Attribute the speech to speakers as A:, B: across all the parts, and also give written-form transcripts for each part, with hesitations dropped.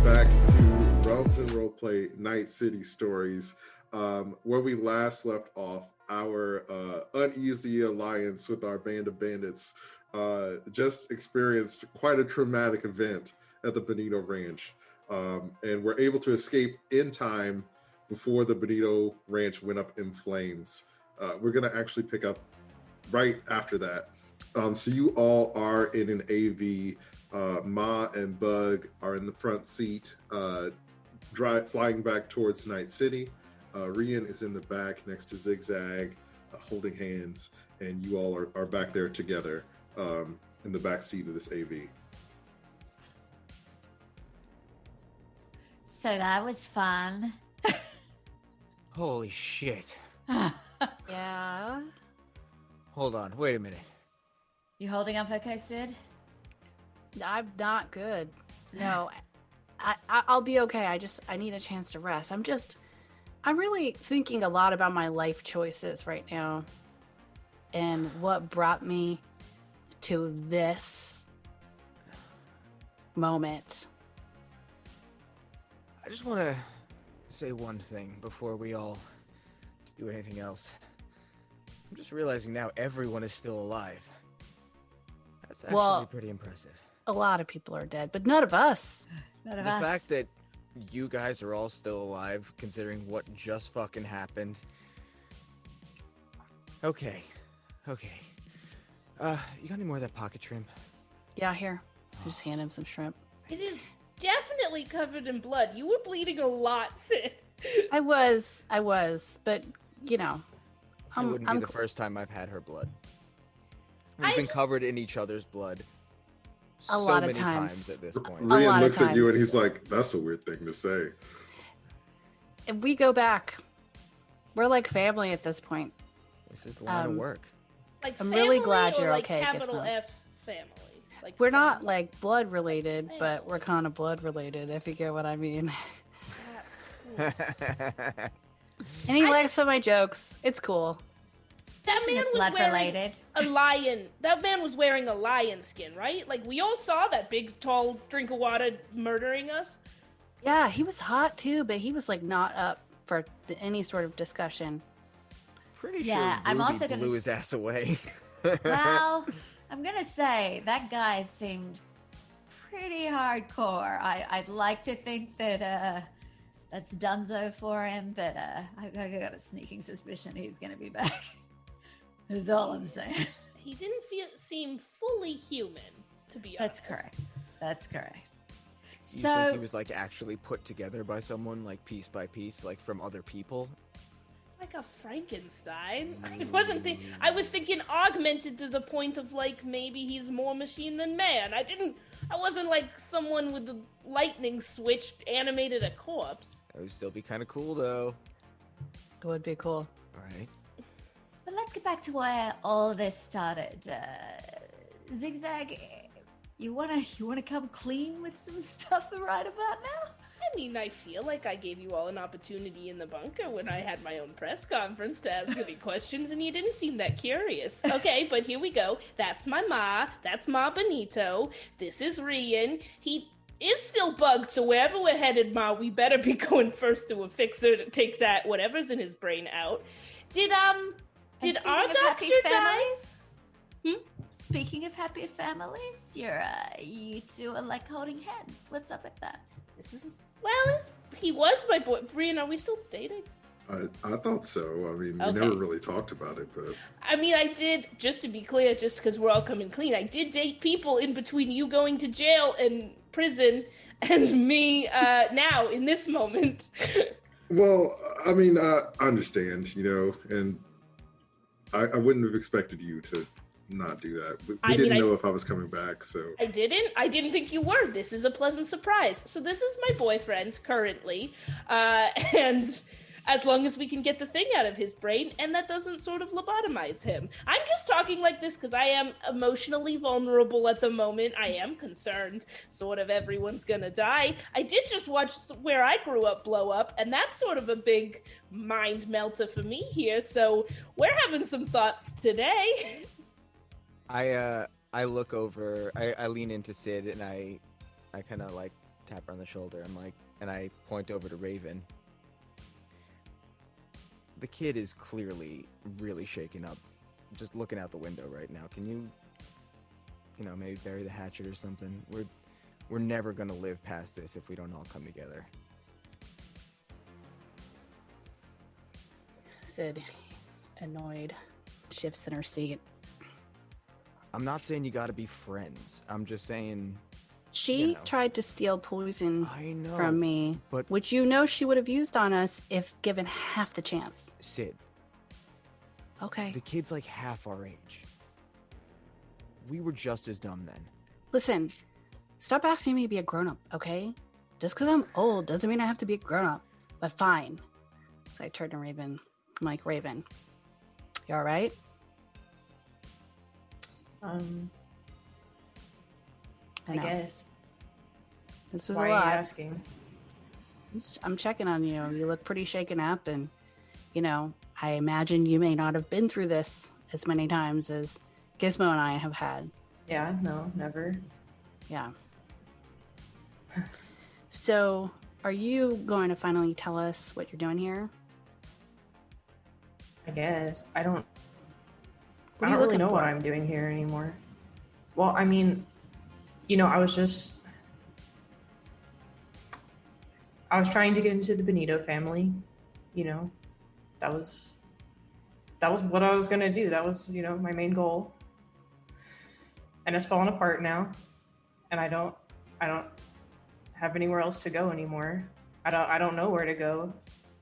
A: back to Relative Roleplay Night City Stories, where we last left off. Our uneasy alliance with our band of bandits just experienced quite a traumatic event at the Benito Ranch, and were able to escape in time before the Benito Ranch went up in flames. We're going to actually pick up right after that. So you all are in an AV. Ma and Bug are in the front seat, flying back towards Night City. Rian is in the back next to Zigzag, holding hands, and you all are back there together in the back seat of this AV.
B: So that was fun.
C: Holy shit.
D: Yeah.
C: Hold on, wait a minute.
B: You holding up okay, Sid?
D: I'm not good. No, I'll be okay. I need a chance to rest. I'm really thinking a lot about my life choices right now and what brought me to this moment.
C: I just want to say one thing before we all do anything else. I'm just realizing now everyone is still alive. That's actually pretty impressive.
D: A lot of people are dead, but none of us.
B: None of
C: The
B: us.
C: fact that you guys are all still alive, considering what just fucking happened. Okay. You got any more of that pocket shrimp?
D: Yeah, here. Just hand him some shrimp.
E: It is definitely covered in blood. You were bleeding a lot, Sid.
D: I was, but you know,
C: It wouldn't be the first time I've had her blood. We've been covered in each other's blood
D: a lot of
C: many
D: times
C: at this point.
A: Rian looks at you and he's like, "That's a weird thing to say."
D: If we go back, we're like family at this point.
C: This is a lot of work.
E: Like
D: I'm really glad
E: or
D: you're
E: like
D: okay,
E: Capital
D: Gizmo.
E: F family. Like
D: We're not
E: family.
D: like blood related, but we're kind of blood related, if you get what I mean. And he likes some of my jokes. It's cool.
E: That man was
B: blood
E: wearing
B: related.
E: a lion. That man was wearing a lion skin, right? Like we all saw that big, tall drink of water murdering us.
D: Yeah, he was hot too, but he was like not up for any sort of discussion.
C: Pretty
B: Yeah,
C: sure
B: I'm
C: Ruby
B: also gonna
C: blew his ass away.
B: Well, I'm gonna say that guy seemed pretty hardcore. I'd like to think that that's Dunzo for him, but I got a sneaking suspicion he's gonna be back. Is all I'm saying.
E: He didn't seem fully human, to be honest.
B: That's correct.
C: You think he was like actually put together by someone, like piece by piece, like from other people?
E: Like a Frankenstein. I was thinking augmented to the point of like maybe he's more machine than man. I wasn't like someone with the lightning switch animated a corpse.
C: That would still be kind of cool though.
D: It would be cool.
C: All right.
B: But let's get back to where all this started. Zigzag, you wanna come clean with some stuff right about now?
E: I mean, I feel like I gave you all an opportunity in the bunker when I had my own press conference to ask any questions, and you didn't seem that curious. Okay, but here we go. That's my Ma. That's Ma Bonito. This is Rian. He is still bugged, so wherever we're headed, Ma, we better be going first to a fixer to take that whatever's in his brain out. Did our doctor die?
B: Speaking of happy families, you two are like holding hands. What's up with that?
E: He was my boy. Brian, are we still dating?
A: I thought so. I mean, we
E: Okay.
A: never really talked about it, but
E: I mean, I did, just to be clear, just because we're all coming clean, I did date people in between you going to jail and prison and me now, in this moment.
A: well, I mean, I understand, and I wouldn't have expected you to not do that. We didn't know if I was coming back, so
E: I didn't think you were. This is a pleasant surprise. So this is my boyfriend currently, and as long as we can get the thing out of his brain and that doesn't sort of lobotomize him. I'm just talking like this because I am emotionally vulnerable at the moment. I am concerned sort of everyone's gonna die. I did just watch Where I Grew Up blow up, and that's sort of a big mind melter for me here, so we're having some thoughts today.
C: I look over, I lean into Sid and I kind of like tap her on the shoulder. I'm like, and I point over to Raven. The kid is clearly really shaken up. Just looking out the window right now. Can you maybe bury the hatchet or something? We're never gonna live past this if we don't all come together.
D: Sid, annoyed, shifts in her seat.
C: I'm not saying you gotta be friends. I'm just saying...
D: She tried to steal poison
C: know,
D: from me,
C: but
D: which she would have used on us if given half the chance.
C: Sid.
D: Okay.
C: The kid's like half our age. We were just as dumb then.
D: Listen, stop asking me to be a grown-up, okay? Just because I'm old doesn't mean I have to be a grown-up. But fine. So I turn to Raven. I'm like, Raven, you all right?
F: I guess.
D: This was
F: Why
D: a lot.
F: are you asking?
D: I'm checking on you. You look pretty shaken up, and I imagine you may not have been through this as many times as Gizmo and I have had.
F: Yeah, no, never.
D: Yeah. So, are you going to finally tell us what you're doing here?
F: I guess. I don't
D: What are you
F: really
D: looking
F: know
D: for?
F: what I'm doing here anymore. Well, I mean, I was trying to get into the Bonito family, that was what I was going to do. That was, my main goal. And it's fallen apart now. And I don't have anywhere else to go anymore. I don't know where to go,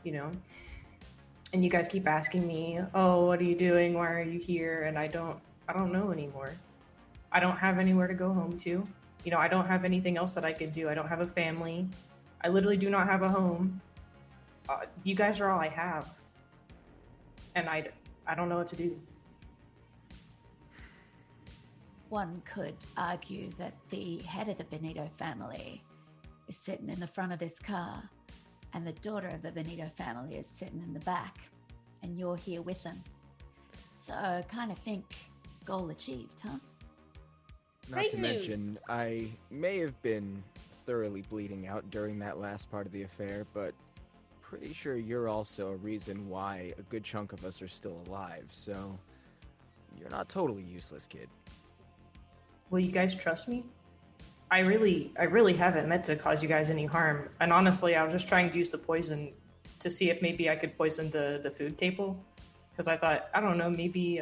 F: And you guys keep asking me, "Oh, what are you doing? Why are you here?" And I don't know anymore. I don't have anywhere to go home to. I don't have anything else that I could do. I don't have a family. I literally do not have a home. You guys are all I have. And I don't know what to do.
B: One could argue that the head of the Benito family is sitting in the front of this car, and the daughter of the Benito family is sitting in the back, and you're here with them. So I kind of think goal achieved, huh?
C: Not
E: Great
C: to
E: news.
C: mention, I may have been thoroughly bleeding out during that last part of the affair, but pretty sure you're also a reason why a good chunk of us are still alive, so you're not totally useless, kid.
F: Will you guys trust me? I really haven't meant to cause you guys any harm. And honestly, I was just trying to use the poison to see if maybe I could poison the food table. Because I thought, I don't know, maybe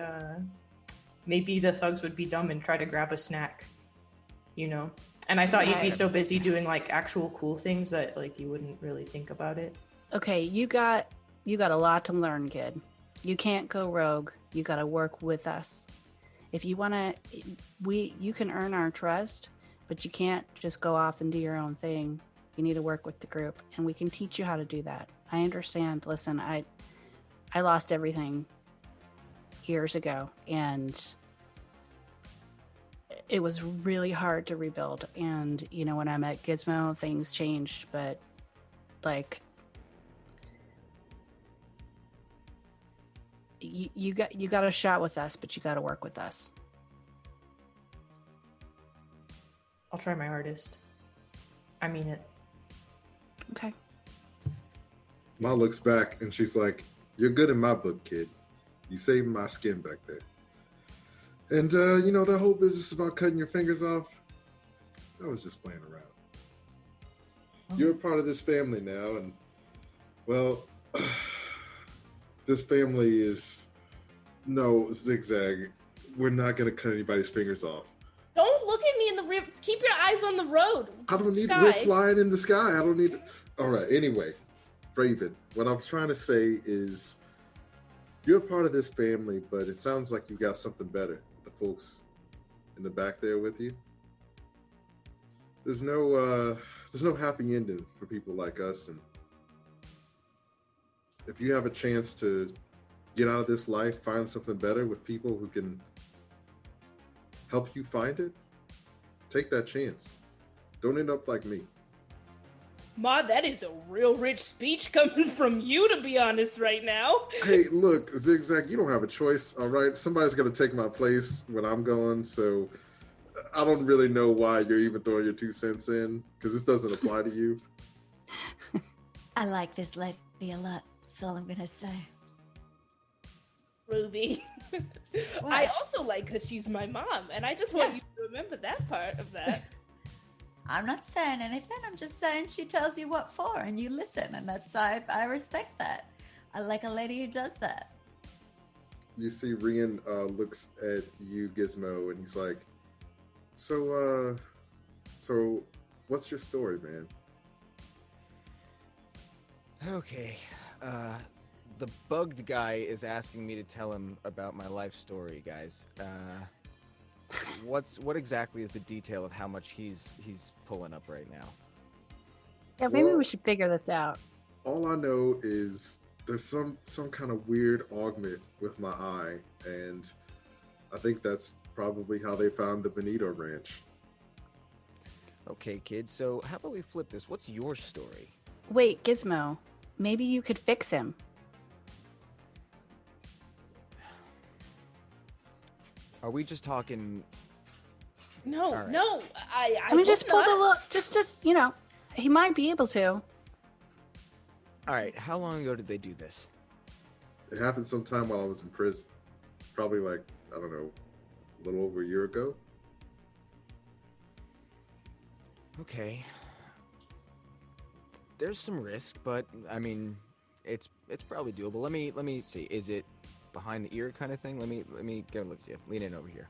F: the thugs would be dumb and try to grab a snack, And I thought you'd be so busy doing like actual cool things that like you wouldn't really think about it.
D: Okay, you got a lot to learn, kid. You can't go rogue. You got to work with us. If you want to, you can earn our trust, but you can't just go off and do your own thing. You need to work with the group, and we can teach you how to do that. I understand. Listen, I lost everything years ago, and it was really hard to rebuild. And when I met Gizmo, things changed, but like you got a shot with us, but you got to work with us.
F: I'll try my hardest. I mean it.
D: Okay.
A: Ma looks back and she's like, "You're good in my book, kid. You saved my skin back there. And, that whole business about cutting your fingers off, I was just playing around. You're a part of this family now, and, well, this family is, no, Zigzag. We're not going to cut anybody's fingers off.
E: Don't look at me in the rear. Keep your eyes on the road.
A: I don't need
E: Sky.
A: to go flying in the sky. I don't need to. All right, anyway, Raven, what I was trying to say is you're a part of this family, but it sounds like you got something better. The folks in the back there with you. There's no happy ending for people like us, and if you have a chance to get out of this life, find something better with people who can help you find it, take that chance. Don't end up like me.
E: Ma, that is a real rich speech coming from you, to be honest, right now.
A: Hey, look, Zigzag, you don't have a choice, all right? Somebody's going to take my place when I'm gone, so I don't really know why you're even throwing your 2 cents in, because this doesn't apply to you.
B: I like this lady a lot. That's all I'm gonna say.
E: Ruby.
B: What?
E: I also like that she's my mom, and I just want you to remember that part of that.
B: I'm not saying anything. I'm just saying she tells you what for, and you listen, and that's I respect that. I like a lady who does that.
A: You see Rian looks at you, Gizmo, and he's like, so what's your story, man?
C: Okay. The bugged guy is asking me to tell him about my life story, guys. What exactly is the detail of how much he's pulling up right now?
D: Yeah, maybe
A: Well,
D: we should figure this out.
A: all I know is there's some kind of weird augment with my eye, and I think that's probably how they found the Benito Ranch.
C: Okay, kids, so how about we flip this? What's your story?
D: Wait, Gizmo, maybe you could fix him.
C: Are we just talking...
E: No,
C: All right.
E: no, I
D: I mean, just
E: hope
D: pull
E: not.
D: the look. Just he might be able to.
C: All right, how long ago did they do this?
A: It happened sometime while I was in prison. Probably like, I don't know, a little over a year ago.
C: Okay. There's some risk, but I mean, it's probably doable. Let me see. Is it behind the ear kind of thing? Let me get a look at you. Lean in over here.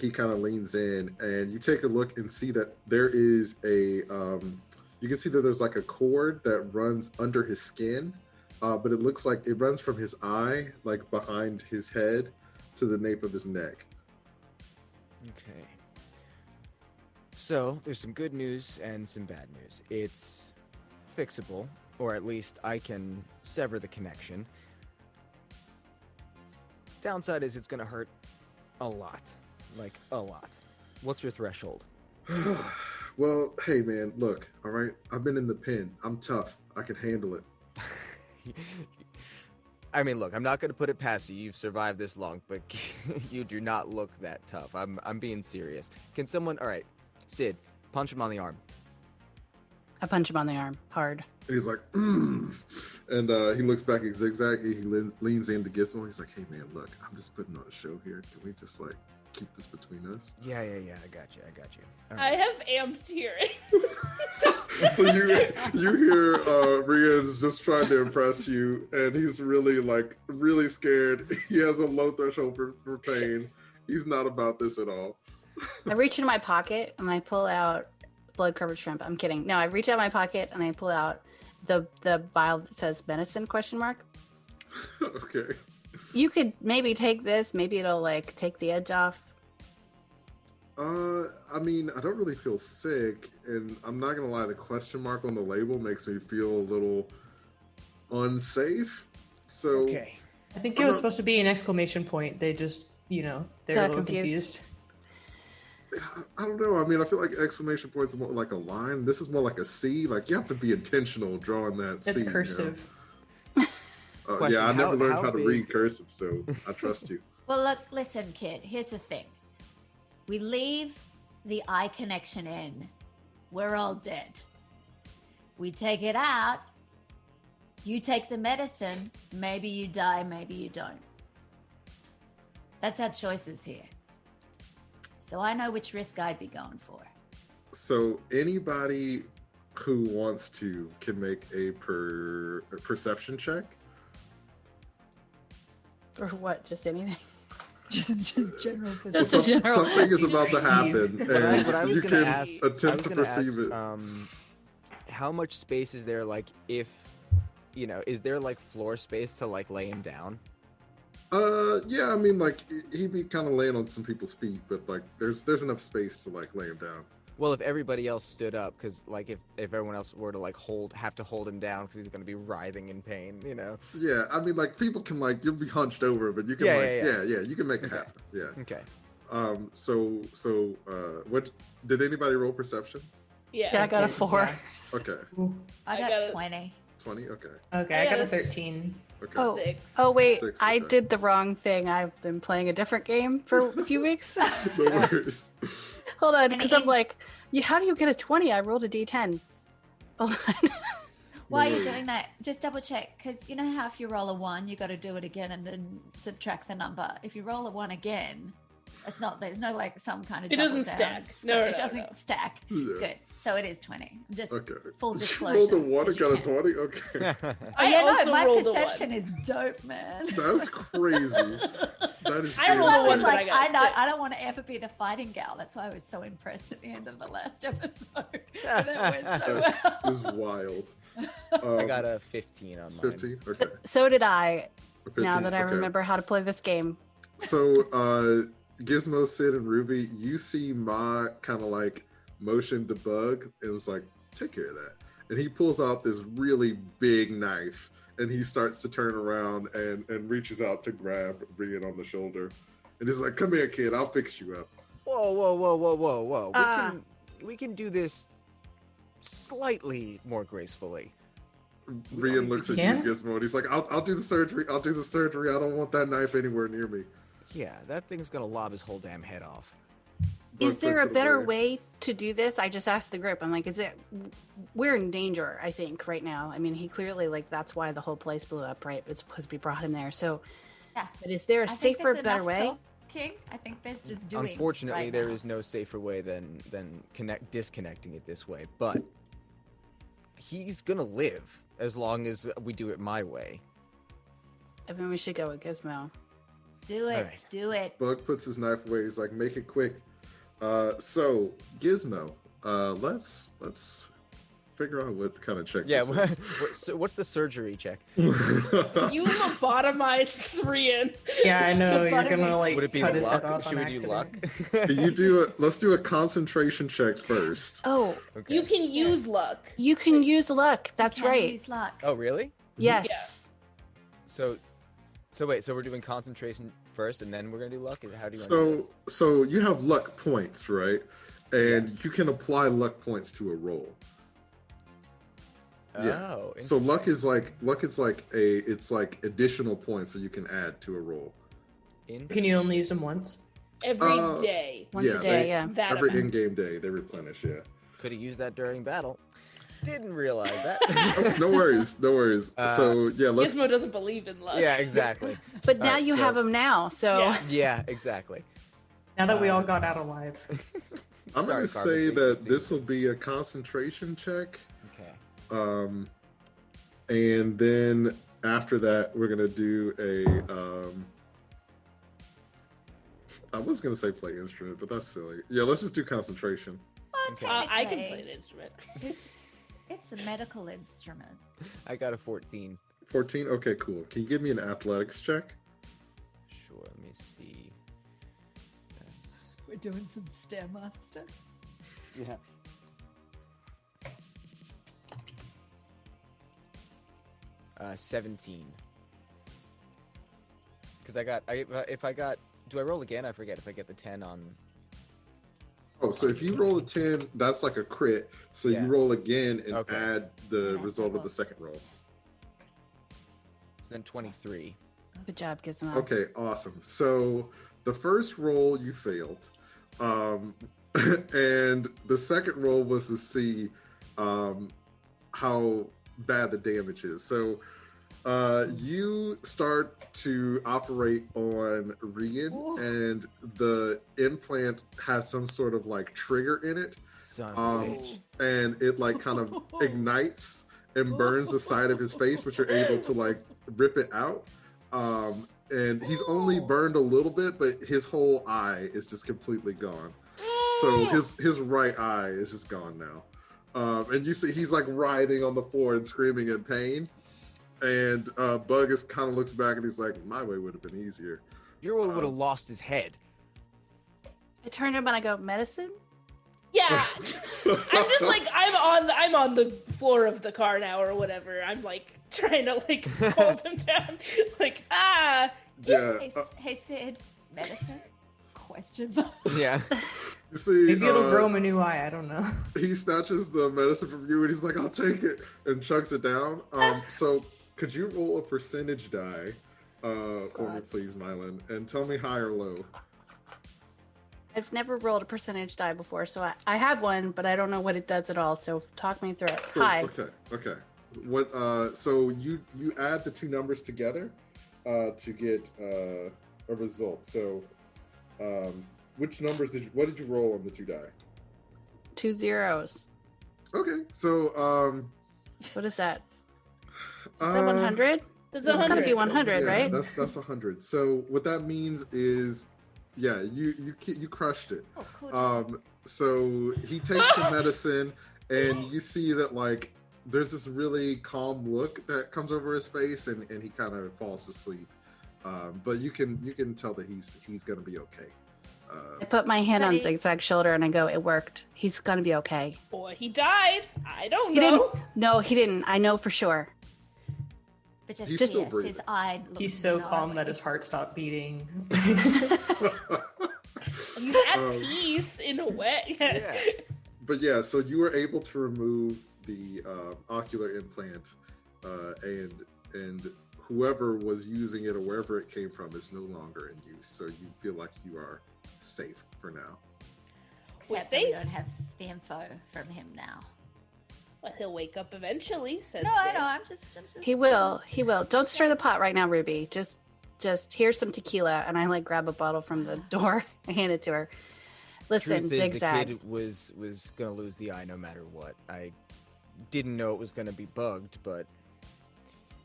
A: He kind of leans in, and you take a look and see that there is a you can see that there's like a cord that runs under his skin, but it looks like it runs from his eye, like behind his head, to the nape of his neck.
C: Okay. So there's some good news and some bad news. It's fixable, or at least I can sever the connection. Downside is it's gonna hurt a lot. Like, a lot. What's your threshold?
A: Well, hey man, look, all right, I've been in the pen. I'm tough. I can handle it.
C: I mean, look, I'm not going to put it past you. You've survived this long, but you do not look that tough. I'm being serious. Can someone... All right, Sid, punch him on the arm.
D: I punch him on the arm hard.
A: And he's like, and he looks back at Zigzag. And he leans in to Gizmo. He's like, hey man, look, I'm just putting on a show here. Can we just like keep this between us?
C: Yeah, I got you. All
E: I
C: right.
E: have amped hearing.
A: So you hear Rian's just trying to impress you, and he's really scared. He has a low threshold for pain. He's not about this at all.
D: I reach into my pocket and I pull out blood-covered shrimp. I'm kidding. No, I reach out my pocket and I pull out the vial that says medicine ?
A: Okay.
D: You could maybe take this. Maybe it'll like take the edge off.
A: I mean, I don't really feel sick, and I'm not gonna lie, the question mark on the label makes me feel a little unsafe. So
C: Okay.
F: I think it was supposed to be an exclamation point. They just, they're a
D: Got
F: little
D: confused.
A: I don't know. I mean, I feel like exclamation points are more like a line. This is more like a C. Like, you have to be intentional drawing that
F: It's
A: C.
F: cursive.
C: Question,
A: Yeah, I never learned
C: how
A: how to
C: big-
A: read cursive, so I trust you.
B: Well, look, listen, kid. Here's the thing. We leave the eye connection in. We're all dead. We take it out. You take the medicine. Maybe you die, maybe you don't. That's our choices here. So I know which risk I'd be going for.
A: So anybody who wants to can make a perception check.
D: Or what? Just anything.
B: Just general
D: Just a general.
A: Something is about to happen,
C: What I
A: and
C: was
A: you
C: gonna
A: can
C: ask,
A: attempt to perceive it.
C: How much space is there, like, if, is there, like, floor space to, like, lay him down?
A: Yeah, I mean, like, he'd be kind of laying on some people's feet, but like, there's enough space to like lay him down.
C: Well, if everybody else stood up, because, like, if everyone else were to, like, have to hold him down because he's going to be writhing in pain,
A: Yeah, I mean, like, people can like, you'll be hunched over, but you can
C: Yeah.
A: you can make it
C: Okay.
A: happen. Yeah.
C: Okay.
A: What did anybody roll perception?
E: Yeah.
D: I got a 4.
A: Okay,
B: I
E: I
B: got
E: got it.
B: 20.
A: 20. Okay.
F: Okay, I got a
E: Yes.
F: 13.
A: Okay.
D: Oh,
E: 6.
D: oh wait,
A: 6,
D: I
A: okay.
D: did the wrong thing. I've been playing a different game for a few weeks.
A: No worries.
D: Hold on,
B: And
D: because I'm
B: in-
D: like, how do you get a 20? I rolled a d10. Hold on.
B: While
A: No
B: you're
A: worries.
B: doing that, just double check, because you know how if you roll a 1, you got to do it again and then subtract the number. If you roll a 1 again, it's not. There's no like some kind of.
E: It
B: double
E: doesn't
B: down.
E: stack. No,
B: it
E: no,
B: doesn't
E: no.
B: stack.
A: Yeah.
B: Good. So it is 20. I'm just
A: Okay.
B: full
A: She
B: disclosure.
A: rolled a 1 and
B: as you
A: got a
B: can.
A: 20? Okay.
B: Oh, yeah, no,
E: also
B: my
E: rolled a 1.
B: perception is dope, man.
A: That's crazy. That is
E: I
B: That's
E: rolled
B: why
E: a
B: I was
E: 1, but I
B: like,
E: got
B: I know,
E: 6.
B: I don't want to ever be the fighting gal. That's why I was so impressed at the end of the last episode. And that went so
A: That
B: well.
A: is wild.
C: I got a 15 on mine.
A: 15? Okay.
D: So did I,
A: 15,
D: now that I
A: okay.
D: remember how to play this game.
A: So, Gizmo, Sid, and Ruby, you see Ma kind of like motion to Bug and was like, take care of that. And he pulls out this really big knife and he starts to turn around and reaches out to grab Rian on the shoulder. And he's like, come here, kid, I'll fix you up.
C: Whoa.
D: Ah.
C: We can do this slightly more gracefully.
A: Rian looks at you,
F: can?
A: Gizmo, and he's like, I'll do the surgery. I'll do the surgery. I don't want that knife anywhere near me.
C: Yeah, that thing's gonna lob his whole damn head off.
D: Is
A: Bug
D: there a
A: puts it
D: better
A: away.
D: way to do this? I just asked the group. I'm like, we're in danger, I think, right now. I mean, he clearly, like, that's why the whole place blew up, right? It's because we brought him there. So,
B: Yeah.
D: but is there a
B: I think
D: safer,
B: there's
D: better
B: enough
D: way?
B: talking. I think there's just doing.
C: Unfortunately,
B: right
C: there
B: now.
C: is no safer way than disconnecting it this way. But he's gonna live as long as we do it my way.
D: I mean, we should go with Gizmo.
B: Do it.
C: Alright.
B: Do it.
A: Bug puts his knife away. He's like, make it quick. So Gizmo, let's figure out what kind of check.
C: Yeah.
A: this
C: So what's the surgery check?
A: is.
E: You lobotomize Rian.
F: Yeah, I know. You're
B: Buttermilk.
F: gonna like
C: Would it be
F: cut his head
C: luck?
F: off
C: Should
F: on
C: we do
F: accident.
C: luck?
A: Can you do let's do a concentration check first.
D: Oh,
C: Okay.
E: You can use luck.
D: you can use luck. That's
B: Can
D: right.
B: use luck.
C: Oh, really?
D: Yes.
E: Yeah.
C: So wait. So we're doing concentration first, and then we're gonna do luck. How do you? wanna do
A: So
C: this?
A: so you have luck points, right? And
C: Yes.
A: you can apply luck points to a roll. Yeah.
C: Oh.
A: So luck is like it's like additional points that you can add to a roll.
F: Can you only use them once?
E: Every
A: Uh,
E: day.
D: Once a day, yeah.
E: That
A: Every
E: amount.
A: in-game day they replenish. Yeah.
C: Could have used that during battle. Didn't realize that.
A: Oh, no worries, no worries. So yeah, let's.
E: Gizmo doesn't believe in luck.
C: Yeah, exactly.
D: But now
C: Alright,
D: you
C: so-
D: have him now, so
E: Yeah.
C: Yeah, exactly.
F: Now that we all got out alive.
A: I'm gonna
C: Sorry, Carmen,
A: say
C: take
A: that
C: the
A: this
C: seat.
A: will be a concentration check.
C: Okay.
A: And then after that, we're gonna do a. I was gonna say play instrument, but that's silly. Yeah, let's just do concentration.
B: Well,
C: Okay.
E: I can
B: technically,
E: play an instrument.
B: It's a medical instrument.
C: I got a 14.
A: 14. Okay, cool. Can you give me an athletics check?
C: Sure. Let me see. That's
B: We're doing some stairmaster.
C: yeah. 17. Because if I got, do I roll again? I forget if I get the 10 on.
A: Oh, so if you roll a 10, that's like a crit. So
C: Yeah.
A: you roll again and
C: Okay.
A: add the
B: Yeah,
A: result of
B: well.
A: the second roll.
C: Then 23.
D: good job, Gizmo.
A: Okay, awesome. So the first roll you failed, and the second roll was to see how bad the damage is. So you start to operate on Rian,
B: Ooh.
A: and the implant has some sort of like trigger in it,
C: Son of a bitch.
A: and it like kind of ignites and burns the side of his face, but you're able to like rip it out. And he's only burned a little bit, but his whole eye is just completely gone. So his right eye is just gone now. And you see he's like writhing on the floor and screaming in pain. And Bug is kind of looks back and he's like, "My way would have been easier."
C: Your one would have lost his head.
D: I turn to him and I go, medicine?
E: Yeah. I'm just like I'm on the floor of the car now or whatever. I'm like trying to like hold him down. Like,
A: Yeah.
B: Hey, Sid, medicine? Question mark.
C: Yeah.
A: You see,
F: Maybe it'll grow him a new eye. I don't know.
A: he snatches the medicine from you and he's like, "I'll take it," and chucks it down. So could you roll a percentage die for me, please, Mylan, and tell me high or low?
D: I've never rolled a percentage die before, so I have one, but I don't know what it does at all. So talk me through it.
A: So,
D: Hi.
A: Okay. What? So you add the two numbers together to get a result. So, which numbers what did you roll on the two die?
D: 2 zeros.
A: Okay, so
D: What is that? Is that 100?
E: There's
D: It's got to
E: 100.
D: be 100,
A: yeah,
D: right?
A: That's 100. So what that means is, yeah, you crushed it.
B: Oh, cool.
A: So he takes some medicine, and you see that like there's this really calm look that comes over his face, and he kind of falls asleep. But you can tell that he's gonna be okay.
D: I put my hand on
B: Buddy.
D: Zigzag's shoulder and I go, "It worked. He's gonna be okay."
E: Or he died. I don't
D: He
E: know.
D: didn't. No, he didn't. I know for sure.
B: But just
A: He's
B: yes,
A: still breathing.
B: his eye.
F: He's so calm that his heart stopped beating.
E: He's at peace in a way.
C: Yeah.
A: But yeah, so you were able to remove the ocular implant, and whoever was using it or wherever it came from is no longer in use. So you feel like you are safe for now.
E: We're
B: Except that we
E: safe.
B: don't have the info from him now.
E: Well, he'll wake up eventually, says
B: No, I
E: Sid.
B: know. I'm just.
D: He will. He will. Don't stir the pot right now, Ruby. Just here's some tequila, and I like grab a bottle from the door and hand it to her. Listen,
C: Truth is,
D: Zigzag.
C: the kid was gonna lose the eye no matter what. I didn't know it was gonna be bugged, but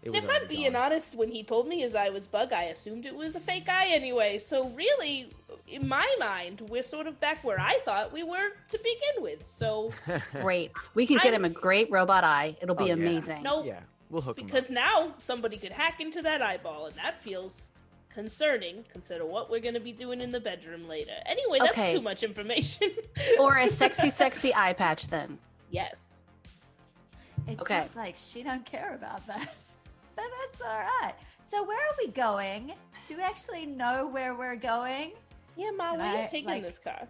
C: it was.
E: If I'm
C: already
E: being
C: gone.
E: honest, when he told me his eye was bug, I assumed it was a fake eye anyway. So really, in my mind, we're sort of back where I thought we were to begin with. So
D: Great. We can get him a great robot eye. It'll be
C: Oh, yeah.
D: amazing.
E: no,
C: Yeah, we'll hook him
E: because
C: up.
E: now somebody could hack into that eyeball, and that feels concerning. Consider what we're going to be doing in the bedroom later. Anyway, that's
D: Okay.
E: too much information.
D: Or a sexy eye patch then.
E: Yes.
B: It
D: Okay.
B: seems like she don't care about that. But that's all right. So where are we going? Do we actually know where we're going?
E: Yeah, Ma,
B: Can
E: where are
B: I,
E: you taking
B: like-
E: this car?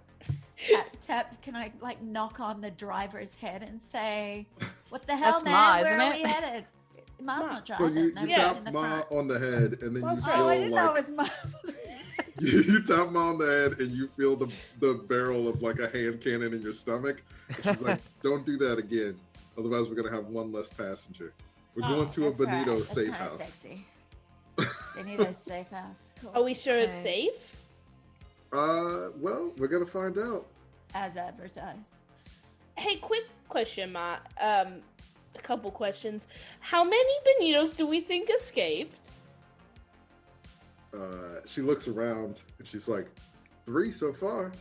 B: Tap. Can I like knock on the driver's head and say, "What the hell,
D: That's
B: man?
D: Ma,
B: where
D: isn't
B: are
D: it?
B: we headed?" Ma's
E: Ma.
B: not
A: So
B: driving.
A: you
B: Nobody's
A: tap
B: in the
A: Ma
B: front.
A: on the head, and then
E: Ma's
A: you
E: right.
A: feel
B: Oh, I didn't know it
A: like
B: was Ma.
A: you tap Ma on the head, and you feel the barrel of like a hand cannon in your stomach. And she's like, "Don't do that again, otherwise we're gonna have one less passenger. We're
E: Oh,
A: going to a
B: That's right.
A: Bonito
B: That's
A: safe
B: kinda
A: house."
B: Sexy. Benito's safe house. Cool.
E: Are we sure it's
D: Okay.
E: safe?
A: Well, we're gonna find out.
B: As advertised.
E: Hey, quick question, Ma. A couple questions. How many Benitos do we think escaped?
A: She looks around and she's like, 3 so far.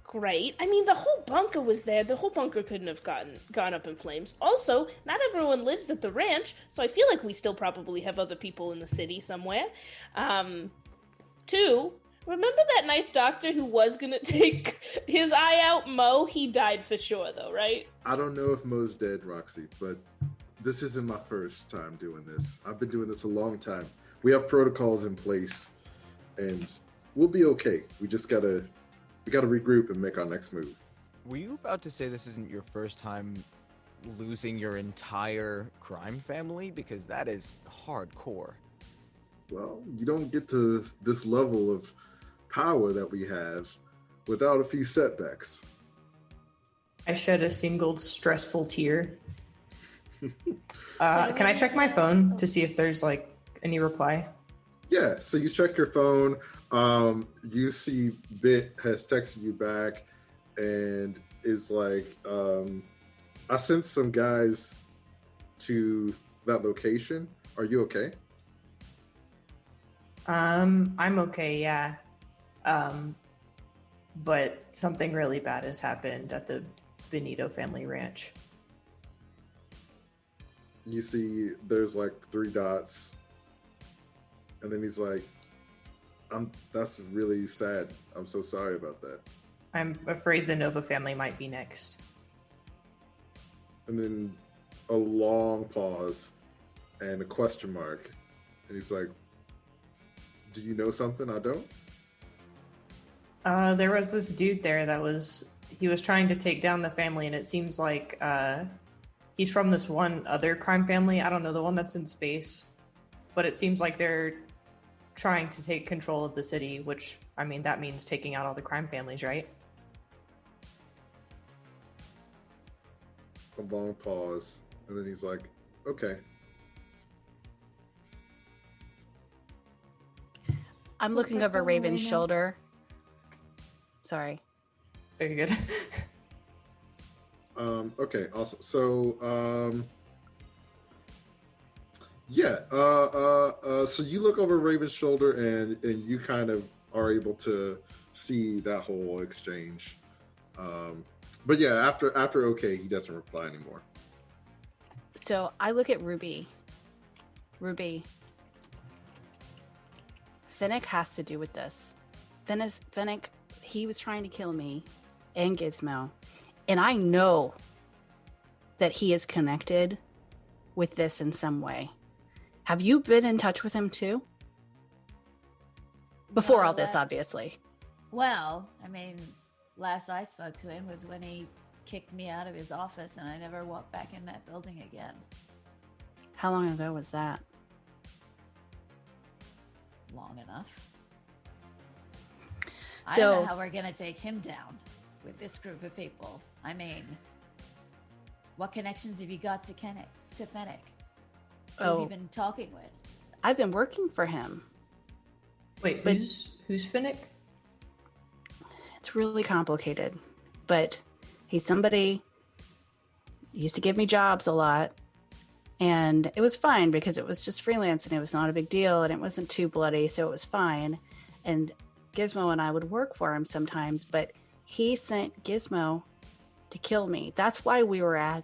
E: Great. I mean, the whole bunker was there. The whole bunker couldn't have gone up in flames. Also, not everyone lives at the ranch, so I feel like we still probably have other people in the city somewhere. 2, remember that nice doctor who was gonna take his eye out, Mo? He died for sure, though, right?
A: I don't know if Mo's dead, Roxy, but this isn't my first time doing this. I've been doing this a long time. We have protocols in place, and we'll be okay. We gotta regroup and make our next move.
C: Were you about to say this isn't your first time losing your entire crime family? Because that is hardcore.
A: Well, you don't get to this level of power that we have without a few setbacks.
F: I shed a single stressful tear.
B: do
F: Can
B: we
F: I check
B: need
F: my
B: to-
F: phone to see if there's like any reply?
A: Yeah, so you check your phone. You see Bit has texted you back and is like, I sent some guys to that location. Are you okay?
F: I'm okay, yeah. But something really bad has happened at the Benito family ranch.
A: You see there's like 3 dots. And then he's like, that's really sad. I'm so sorry about that.
F: I'm afraid the Nova family might be next.
A: And then a long pause and a question mark. And he's like, do you know something I don't?
F: There was this dude there he was trying to take down the family, and it seems like he's from this one other crime family. I don't know, the one that's in space. But it seems like they're trying to take control of the city, which, I mean, that means taking out all the crime families, right?
A: A long pause, and then he's like, okay.
D: I'm looking over Raven's shoulder. Sorry.
F: Very good.
A: Okay, awesome. So, so you look over Raven's shoulder and you kind of are able to see that whole exchange. But yeah, after okay, he doesn't reply anymore.
D: So I look at Ruby. Ruby. Fennec has to do with this. Fennec, he was trying to kill me and Gizmo. And I know that he is connected with this in some way. Have you been in touch with him too? Before all this, obviously.
B: Well, I mean, last I spoke to him was when he kicked me out of his office and I never walked back in that building again.
D: How long ago was that?
B: Long enough.
D: So,
B: I don't know how we're going to take him down with this group of people. I mean, what connections have you got to Fennec? Who have you been talking with?
D: I've been working for him.
F: Wait, who's Fennec?
D: It's really complicated, but he's somebody. He used to give me jobs a lot, and it was fine because it was just freelance and it was not a big deal and it wasn't too bloody, so it was fine. And Gizmo and I would work for him sometimes, but he sent Gizmo to kill me. That's why we were at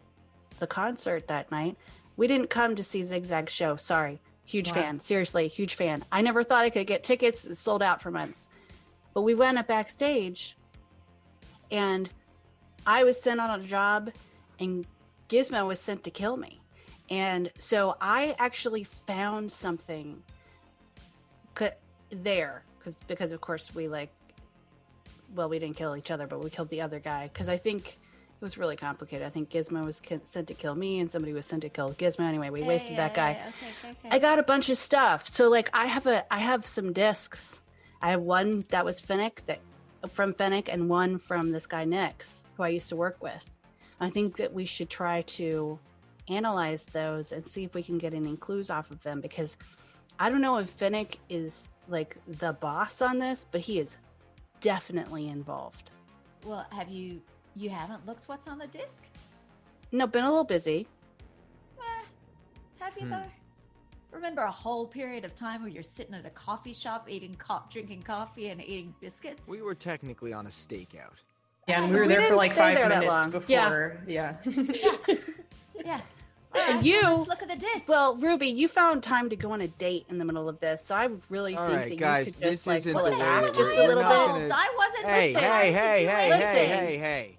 D: the concert that night. We didn't come to see Zigzag's show. Sorry. Huge fan. Seriously, huge fan. I never thought I could get tickets. It sold out for months. But we went up backstage and I was sent on a job and Gizmo was sent to kill me. And so I actually found something there because of course we didn't kill each other, but we killed the other guy because I think it was really complicated. I think Gizmo was sent to kill me and somebody was sent to kill Gizmo. Anyway, we wasted that guy. Okay. I got a bunch of stuff. So I have some discs. I have one that was from Fennec and one from this guy Nix, who I used to work with. I think that we should try to analyze those and see if we can get any clues off of them, because I don't know if Fennec is the boss on this, but he is definitely involved.
B: Well, you haven't looked what's on the disc?
D: No, been a little busy.
B: Have you though? Remember a whole period of time where you're sitting at a coffee shop drinking coffee and eating biscuits?
C: We were technically on a stakeout.
F: Yeah, and we were there for 5 minutes before.
B: Yeah.
D: And
B: let's look at the disc.
D: Well, Ruby, you found time to go on a date in the middle of this, so I really think that
C: guys,
D: you could just
C: this isn't
D: pull
C: the
D: it
C: way
D: back
C: that
D: just
C: we're
D: a little
C: not
D: bit.
B: I wasn't
C: listening. Hey.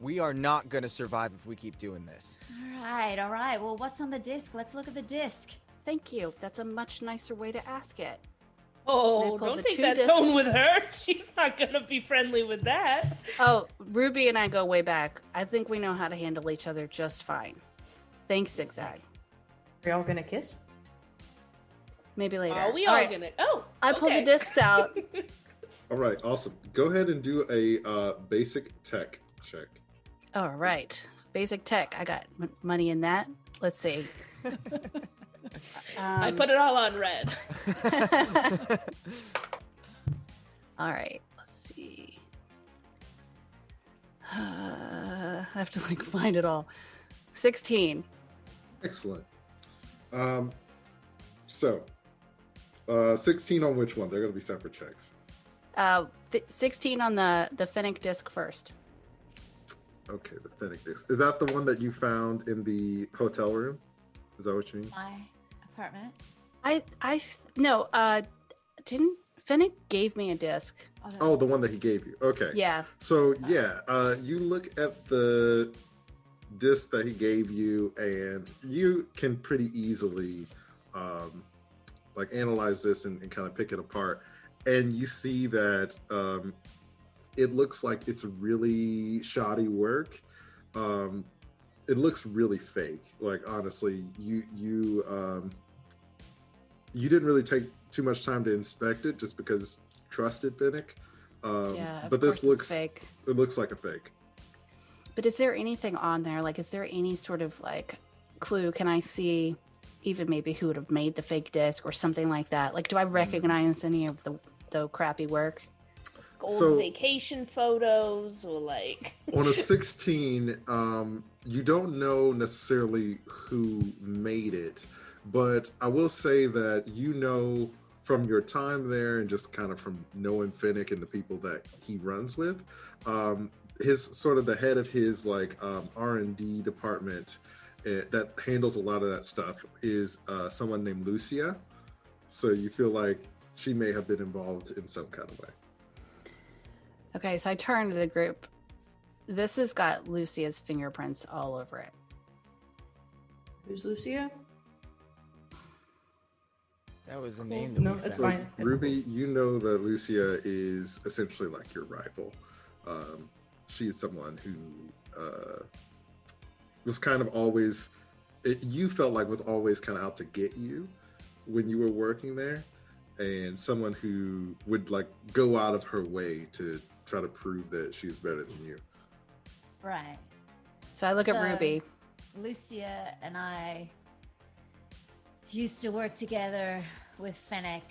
C: We are not going to survive if we keep doing this.
B: All right. Well, what's on the disc? Let's look at the disc.
D: Thank you. That's a much nicer way to ask it.
E: Oh, don't take that tone with her. She's not going to be friendly with that.
D: Oh, Ruby and I go way back. I think we know how to handle each other just fine. Thanks, Zigzag.
F: Are y'all gonna kiss?
D: Maybe later.
E: Are we all gonna? Oh,
D: I pulled the discs out.
A: All right, awesome. Go ahead and do a basic tech check.
D: All right, basic tech. I got money in that. Let's see.
E: I put it all on red.
D: All right, let's see. I have to find it all. 16.
A: Excellent. 16 on which one? They're going to be separate checks.
D: 16 on the Fennec disc first.
A: Okay, the Fennec disc. Is that the one that you found in the hotel room? Is that what you mean?
B: My apartment?
D: Didn't Fennec gave me a disc.
A: Oh, the one that he gave you. Okay.
D: Yeah.
A: So, you look at the disc that he gave you and you can pretty easily analyze this and kind of pick it apart, and you see that it looks like it's really shoddy work. it looks really fake. Like honestly, you didn't really take too much time to inspect it just because you trusted Fennec.
D: Yeah, of
A: but
D: course
A: this looks
D: it's fake.
A: It looks like a fake.
D: But is there anything on there? Like, is there any sort of like clue? Can I see even maybe who would have made the fake disc or something like that? Like, do I recognize any of the crappy work?
E: Old vacation photos or like
A: on a 16, you don't know necessarily who made it, but I will say that you know from your time there and just kind of from knowing Fennec and the people that he runs with, his sort of the head of his like R&D department that handles a lot of that stuff is someone named Lucia. So you feel like she may have been involved in some kind of way.
D: Okay, so I turn to the group. This has got Lucia's fingerprints all over it.
F: Who's Lucia?
C: That was a name that
F: No,
C: we
F: it's
C: found.
F: fine.
A: Ruby, you know that Lucia is essentially like your rival. She's someone who was kind of always, you felt like was always kind of out to get you when you were working there, and someone who would like go out of her way to try to prove that she was better than you.
B: Right.
D: So I look at Ruby.
B: Lucia and I used to work together with Fennec,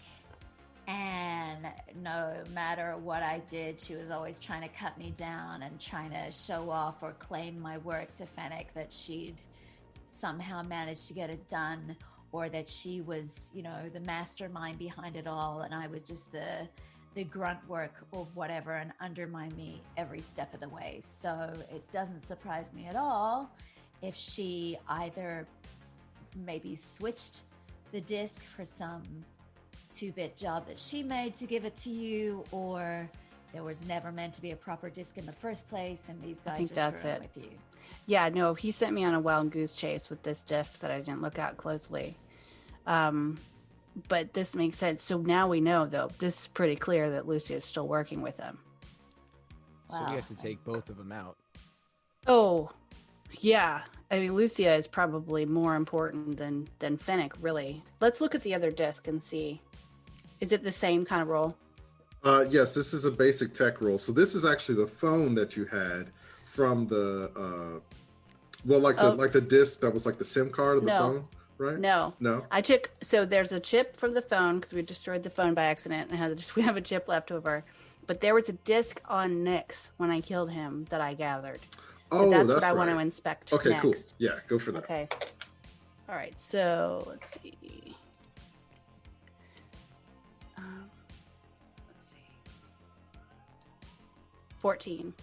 B: and no matter what I did, she was always trying to cut me down and trying to show off or claim my work to Fennec, that she'd somehow managed to get it done, or that she was, you know, the mastermind behind it all, and I was just the grunt work or whatever, and undermine me every step of the way. So it doesn't surprise me at all if she either maybe switched the disc for some 2-bit job that she made to give it to you, or there was never meant to be a proper disc in the first place and these guys are screwing with you.
D: Yeah, no, he sent me on a wild goose chase with this disc that I didn't look at closely. But this makes sense. So now we know, though, this is pretty clear that Lucia is still working with him.
C: So we have to take both of them out.
D: Oh, yeah. I mean, Lucia is probably more important than Fennec, really. Let's look at the other disc and see. Is it the same kind of role?
A: Yes, this is a basic tech roll. So this is actually the phone that you had from the, like the disc that was like the SIM card of the phone, right?
D: No. So there's a chip from the phone because we destroyed the phone by accident and we have a chip left over. But there was a disc on Nyx when I killed him that I gathered. So that's what I want to inspect
A: Okay,
D: next.
A: cool. Yeah, go for that.
D: Okay. All right, so let's see. Let's see. 14.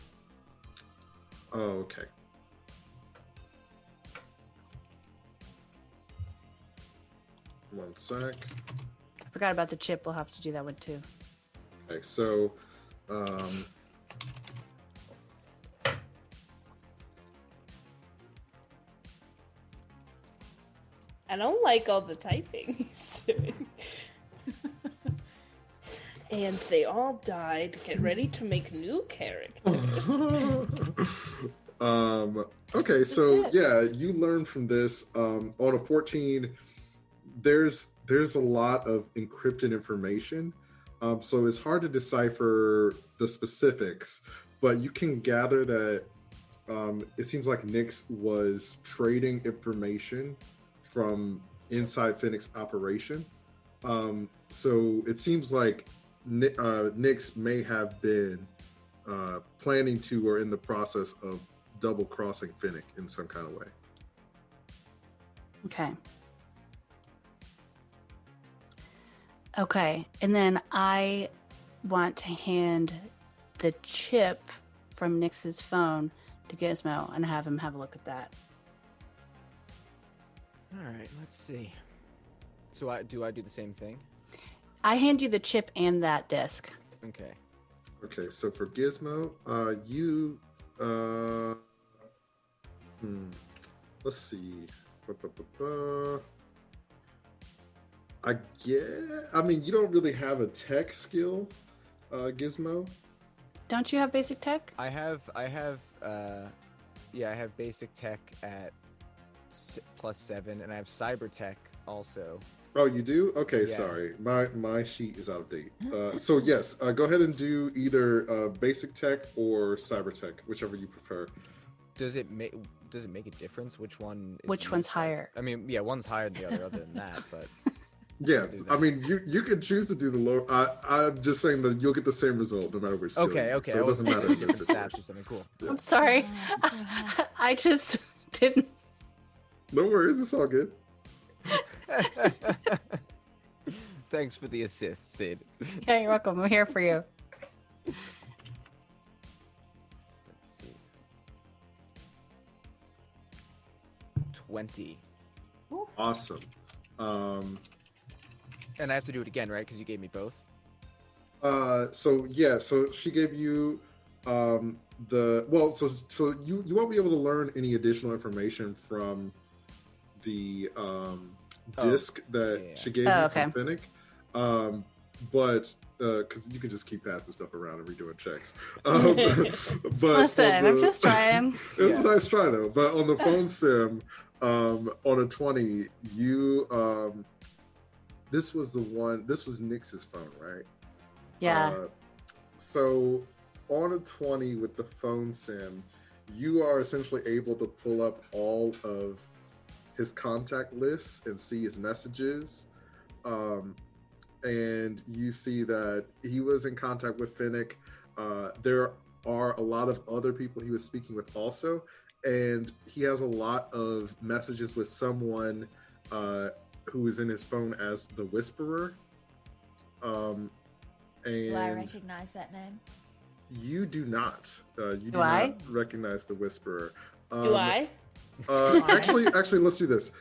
A: Oh, okay. One sec.
D: I forgot about the chip. We'll have to do that one too.
A: Okay, so
E: I don't like all the typing he's doing. And they all died. Get ready to make new characters.
A: Okay, so yeah, you learn from this. On a 14, there's a lot of encrypted information. So it's hard to decipher the specifics, but you can gather that it seems like Nyx was trading information from inside Fennec's operation. So it seems like Nyx may have been planning to or in the process of double crossing Fennec in some kind of way.
D: Okay, and then I want to hand the chip from Nyx's phone to Gizmo and have him have a look at that.
C: All right, let's see. So do I do the same thing?
D: I hand you the chip and that disc.
C: Okay.
A: Okay, so for Gizmo, let's see. I mean, you don't really have a tech skill, Gizmo.
D: Don't you have basic tech?
C: I have I have basic tech at +7, and I have cyber tech also.
A: Oh, you do? Okay,
C: Yeah.
A: sorry. My sheet is out of date. So yes, go ahead and do either basic tech or cyber tech, whichever you prefer.
C: Does it make a difference which one?
D: Which one's higher?
C: I mean, yeah, one's higher than the other. Other than that, but
A: Yeah,
C: do that.
A: I mean, you can choose to do the low. I'm just saying that you'll get the same result no matter which skill.
C: okay.
A: you use, So it doesn't matter. in this
C: Different
A: situation.
C: stats or something. Cool.
D: I'm sorry.
B: Oh,
D: I just didn't.
A: No worries, it's all good.
C: Thanks for the assist, Sid.
D: Yeah, you're welcome. I'm here for you.
C: Let's see. 20.
A: Awesome.
C: And I have to do it again, right? Because you gave me both.
A: So she gave you so you won't be able to learn any additional information from the disc that she gave you from Fennec. But because you can just keep passing stuff around and redoing checks. But
D: Listen, I'm just trying.
A: It's a nice try though. But on the phone sim, on a 20, you this was Nix's phone, right?
D: Yeah.
A: So on a 20 with the phone sim, you are essentially able to pull up all of his contact lists and see his messages. And you see that he was in contact with Fennec. There are a lot of other people he was speaking with also. And he has a lot of messages with someone who is in his phone as the Whisperer. And
B: do I recognize that name?
A: You do not. You do
D: I?
A: not recognize the Whisperer.
E: Do I?
A: Actually, let's do this.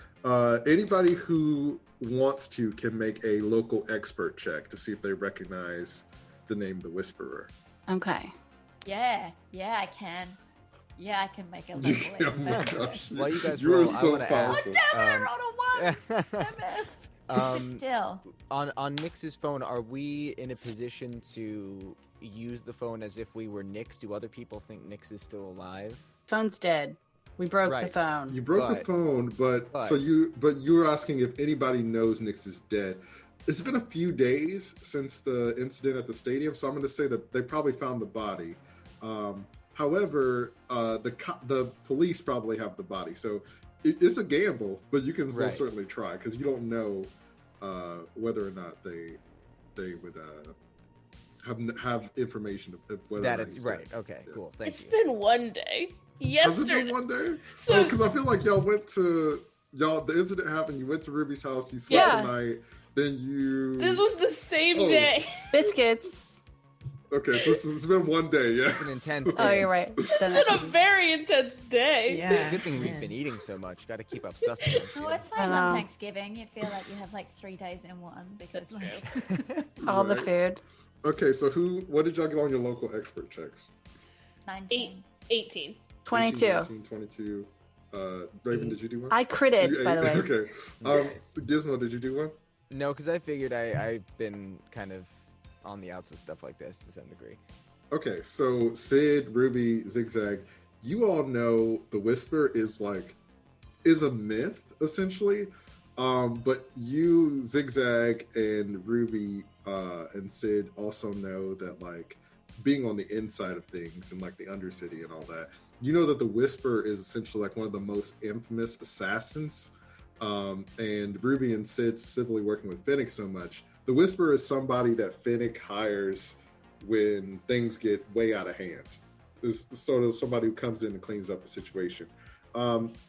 A: Anybody who wants to can make a local expert check to see if they recognize the name the Whisperer.
D: Okay.
B: Yeah, I can. Yeah, I can make a local
A: Oh my
B: expert.
A: gosh.
C: While you guys
A: You are
C: roll, I
A: so
C: want to
A: powerful.
C: ask.
B: Oh, damn it, I rolled a 1! Damn it. But still.
C: On Nix's phone, are we in a position to use the phone as if we were Nix? Do other people think Nix is still alive?
D: Phone's dead. We broke the
C: Right.
D: phone.
A: You broke the phone, but you were asking if anybody knows Nix is dead. It's been a few days since the incident at the stadium, so I'm going to say that they probably found the body. However, the police probably have the body, so it's a gamble, but you can most certainly try because you don't know whether or not they would have information of whether
C: That
A: or not
C: it's
A: he's
C: right.
A: dead.
C: Okay,
A: Yeah.
C: cool. Thank
E: It's
C: you.
E: been one day.
A: Has it
E: Yesterday.
A: been one day?
E: So
A: Because I feel like y'all went to the incident happened. You went to Ruby's house. You slept
D: Yeah.
A: the night. Then you.
E: this was the same
A: Oh.
E: day.
D: Biscuits.
A: Okay, so it's been one day. Yeah.
C: It's an intense
D: Oh,
C: day.
D: you're right. Then
E: It's been a very intense day.
F: Yeah.
C: Good thing we've been eating so much. Got to keep up sustenance.
B: Oh,
C: here.
B: it's like
D: I
B: on
D: know.
B: Thanksgiving. You feel like you have like 3 days in one because like
D: all the
A: Right.
D: food.
A: Okay, so what did y'all get on your local expert checks?
B: 19.
E: 18.
D: 22.
A: 18, 22. Raven, did you do one?
D: I critted, by the way.
A: Okay.
C: Nice.
A: Gizmo, did you do one?
C: No, because I figured I've been kind of on the outs with stuff like this to some degree.
A: Okay, so Sid, Ruby, Zigzag, you all know the Whisper is a myth essentially, but you, Zigzag, and Ruby, and Sid also know that being on the inside of things and the Undercity and all that, you know that the Whisper is essentially one of the most infamous assassins. And Ruby and Sid specifically working with Fennec so much, the Whisper is somebody that Fennec hires when things get way out of hand. Is sort of somebody who comes in and cleans up the situation.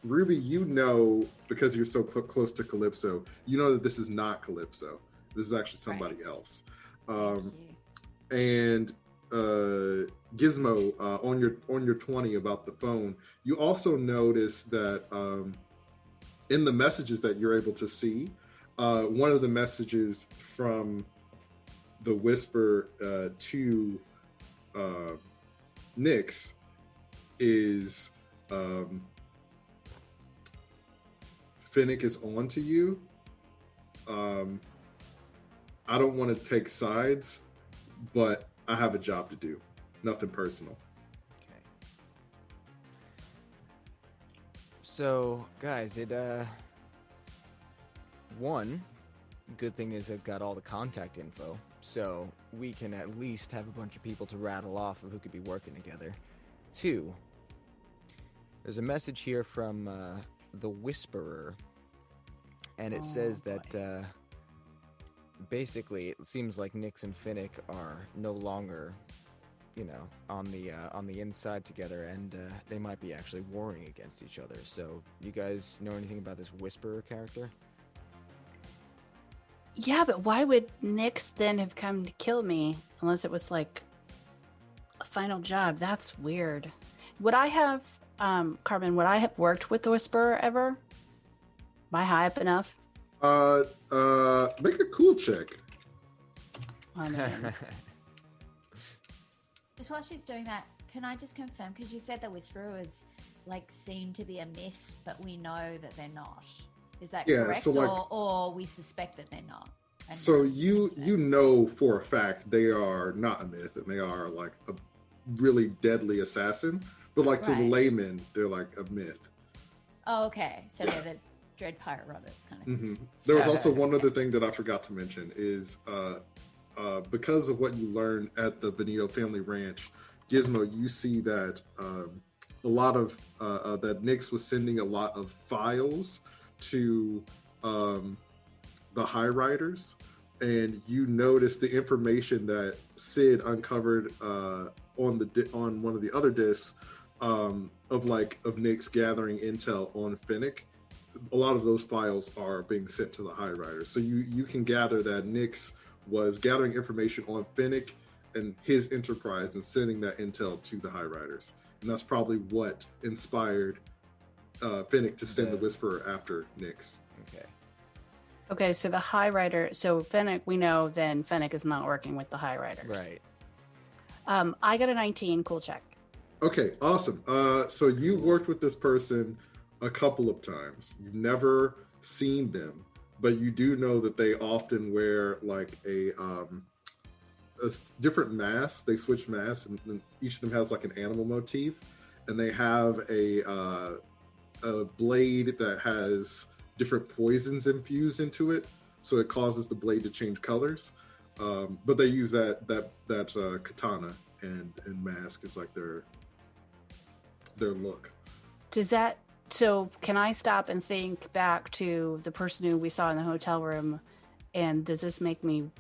A: Ruby, you know, because you're so close to Calypso, you know that this is not Calypso. This is actually somebody
B: Right.
A: else.
B: Thank you.
A: And Gizmo, on your 20 about the phone, you also notice that in the messages that you're able to see, one of the messages from the Whisper to Nyx is Fennec is on to you. I don't want to take sides, but I have a job to do. Nothing personal.
C: So, guys, one, good thing is I've got all the contact info, so we can at least have a bunch of people to rattle off of who could be working together. 2, there's a message here from the Whisperer, and it says that basically it seems like Nyx and Fennec are no longer, on the inside together, and they might be actually warring against each other. So, you guys know anything about this Whisperer character?
D: Yeah, but why would Nyx then have come to kill me unless it was like a final job? That's weird. Would I have, Carmen, would I have worked with the Whisperer ever? Am I high up enough?
A: Make a cool check.
D: I mean,
B: Just while she's doing that, can I just confirm, because you said the Whisperer was like seen to be a myth, but we know that they're not. Is that correct?
A: So,
B: or we suspect that they're not?
A: So you know for a fact they are not a myth, and they are like a really deadly assassin. But like to the layman, they're like a myth.
B: Oh, okay. So they're the Dread Pirate Roberts kind of thing.
A: Mm-hmm. There was also one other thing that I forgot to mention is because of what you learned at the Benito family ranch, Gizmo, you see that a lot of that Nyx was sending a lot of files to the Highriders, and you notice the information that Sid uncovered on one of the other discs of Nyx gathering intel on Fennec. A lot of those files are being sent to the Highriders, so you can gather that Nyx was gathering information on Fennec and his enterprise and sending that intel to the Highriders, and that's probably what inspired Fennec to send the Whisperer after Nyx.
D: Okay, so the Highrider, so Fennec, we know then Fennec is not working with the Highriders.
C: Right.
D: I got a 19, cool check.
A: Okay, awesome. So you worked with this person a couple of times. You've never seen them, but you do know that they often wear like a different mask. They switch masks, and each of them has like an animal motif, and they have a blade that has different poisons infused into it, so it causes the blade to change colors. But they use that katana and mask as like their look.
D: So can I stop and think back to the person who we saw in the hotel room, and does this make me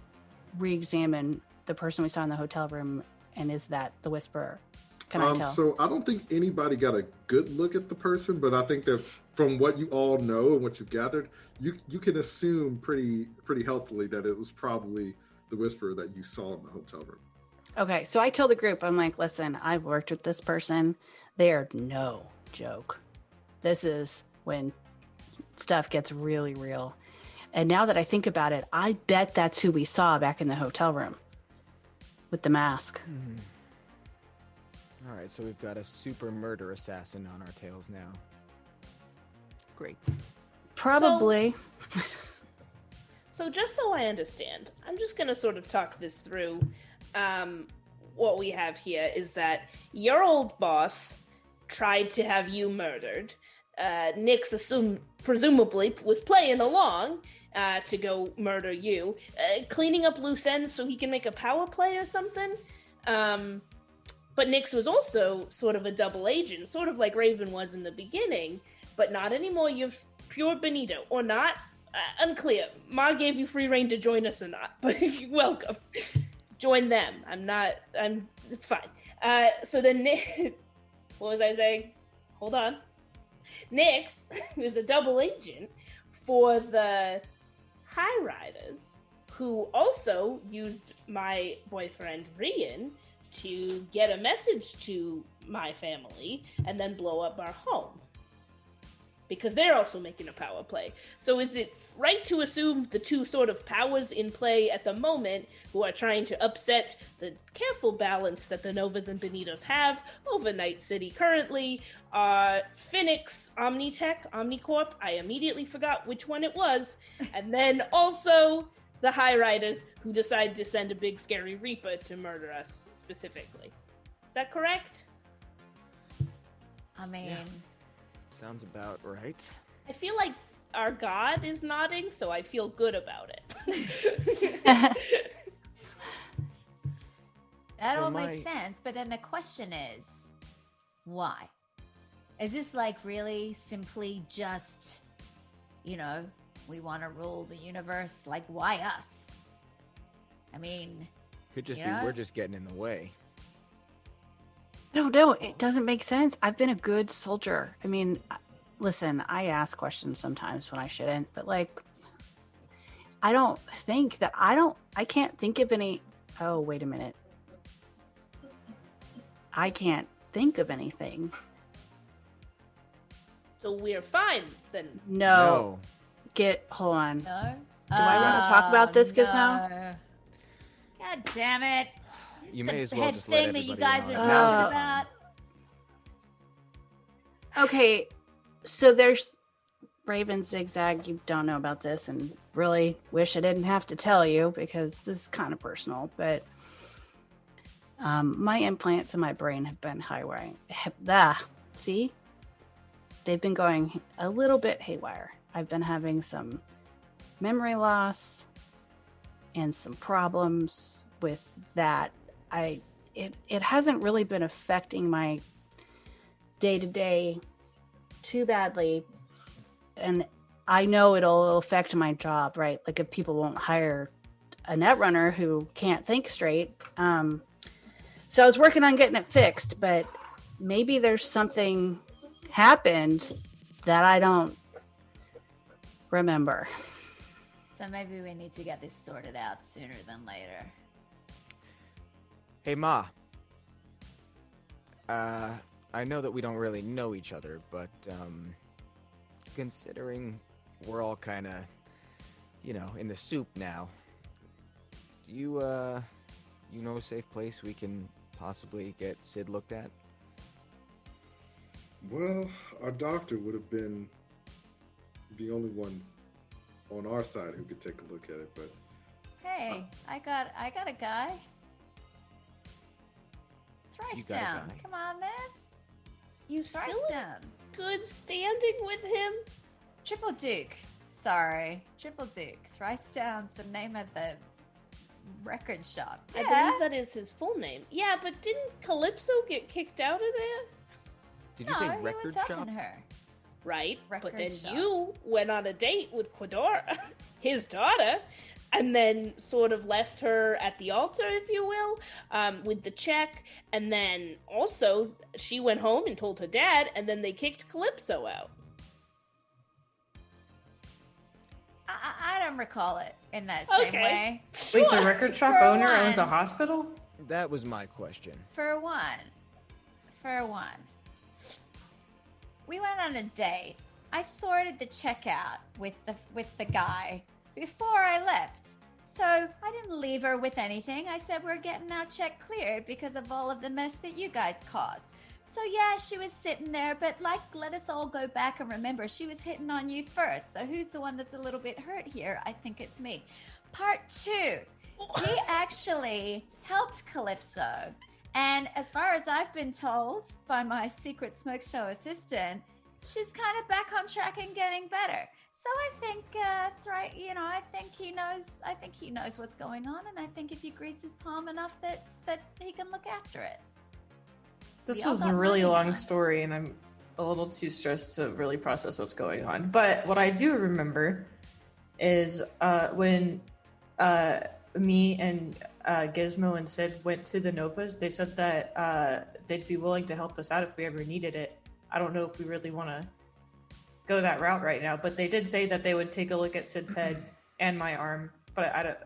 D: re-examine the person we saw in the hotel room, and is that the Whisperer? Can I tell?
A: So I don't think anybody got a good look at the person, but I think that from what you all know and what you've gathered, you can assume pretty helpfully that it was probably the Whisperer that you saw in the hotel room.
D: Okay, so I told the group, I'm like, listen, I've worked with this person. They are no joke. This is when stuff gets really real. And now that I think about it, I bet that's who we saw back in the hotel room with the mask.
C: Mm-hmm. All right, so we've got a super murder assassin on our tails now. Great.
D: Probably.
E: So just so I understand, I'm just going to sort of talk this through. What we have here is that your old boss tried to have you murdered. Nyx presumably was playing along to go murder you, cleaning up loose ends so he can make a power play or something. But Nyx was also sort of a double agent, sort of like Raven was in the beginning, but not anymore. You're pure Bonito, or not? Unclear. Ma gave you free reign to join us or not, but if you're welcome, join them. It's fine. So then what was I saying? Hold on. Nyx, who's a double agent for the Highriders, who also used my boyfriend Rian to get a message to my family and then blow up our home. Because they're also making a power play. So is it right to assume the two sort of powers in play at the moment who are trying to upset the careful balance that the Novas and Benitos have over Night City currently are Fennec's Omnicorp, I immediately forgot which one it was, and then also the Highriders who decide to send a big scary Reaper to murder us specifically. Is that correct?
B: I mean...
C: Sounds about right.
E: I feel like our god is nodding, so I feel good about it.
B: That
C: So
B: all makes sense, but then the question is, why? Is this like really simply just, we want to rule the universe? Like, why us? I mean...
C: Could just be we're just getting in the way.
D: No, it doesn't make sense. I've been a good soldier. I mean, listen, I ask questions sometimes when I shouldn't, but like, I can't think of any. Oh, wait a minute. I can't think of anything.
E: So we're fine then.
D: No. Hold on.
B: No?
D: Do I want to talk about this, Gizmo?
B: No. God damn it.
C: You
B: The
C: may as well
B: head
C: just let
B: thing that you
C: everybody
B: guys
C: in
B: are
C: on it.
B: talking
C: Now's the
B: about.
C: time.
D: Okay, so there's Raven Zigzag. You don't know about this, and really wish I didn't have to tell you because this is kind of personal. But my implants in my brain have been highwiring. See, they've been going a little bit haywire. I've been having some memory loss and some problems with that. It hasn't really been affecting my day-to-day too badly, and I know it'll affect my job, right? Like if people won't hire a netrunner who can't think straight. So I was working on getting it fixed, but maybe there's something happened that I don't remember.
B: So maybe we need to get this sorted out sooner than later.
C: Hey, Ma. I know that we don't really know each other, but considering we're all kind of, in the soup now, do you know a safe place we can possibly get Sid looked at?
A: Well, our doctor would have been the only one on our side who could take a look at it, but
B: Hey, I got a guy. Thrice
C: got a
B: down.
C: guy?
B: Come on, man.
E: You
B: Thrice
E: still in
B: down.
E: good standing with him?
B: Triple Duke. Sorry. Triple Duke. Thrice down's the name of the record shop.
E: I believe that is his full name. Yeah, but didn't Calypso get kicked out of there?
C: Did you
B: No,
C: say
B: he
C: record
B: was
C: shop?
B: helping her.
E: Right, but
B: Record
E: then
B: shop.
E: you went on a date with Quadora, his daughter, and then sort of left her at the altar, if you will, with the check. And then also she went home and told her dad, and then they kicked Calypso out.
B: I don't recall it in that same
E: Okay.
B: way.
F: Wait, the record shop
B: For
F: owner owns a
B: one.
F: hospital?
C: That was my question.
B: For one, we went on a date. I sorted the check out with the guy before I left. So I didn't leave her with anything. I said we're getting our check cleared because of all of the mess that you guys caused. So yeah, she was sitting there, but let us all go back and remember she was hitting on you first. So who's the one that's a little bit hurt here? I think it's me. Part 2. He actually helped Calypso. And as far as I've been told by my secret smoke show assistant, she's kind of back on track and getting better. So I think, I think he knows. I think he knows what's going on, and I think if you grease his palm enough, that he can look after it.
F: This
B: We all
F: was
B: got
F: a really
B: money
F: long
B: on.
F: story, and I'm a little too stressed to really process what's going on. But what I do remember is when me and Gizmo and Sid went to the Novas, they said that they'd be willing to help us out if we ever needed it. I don't know if we really want to go that route right now, but they did say that they would take a look at Sid's head and my arm. But I don't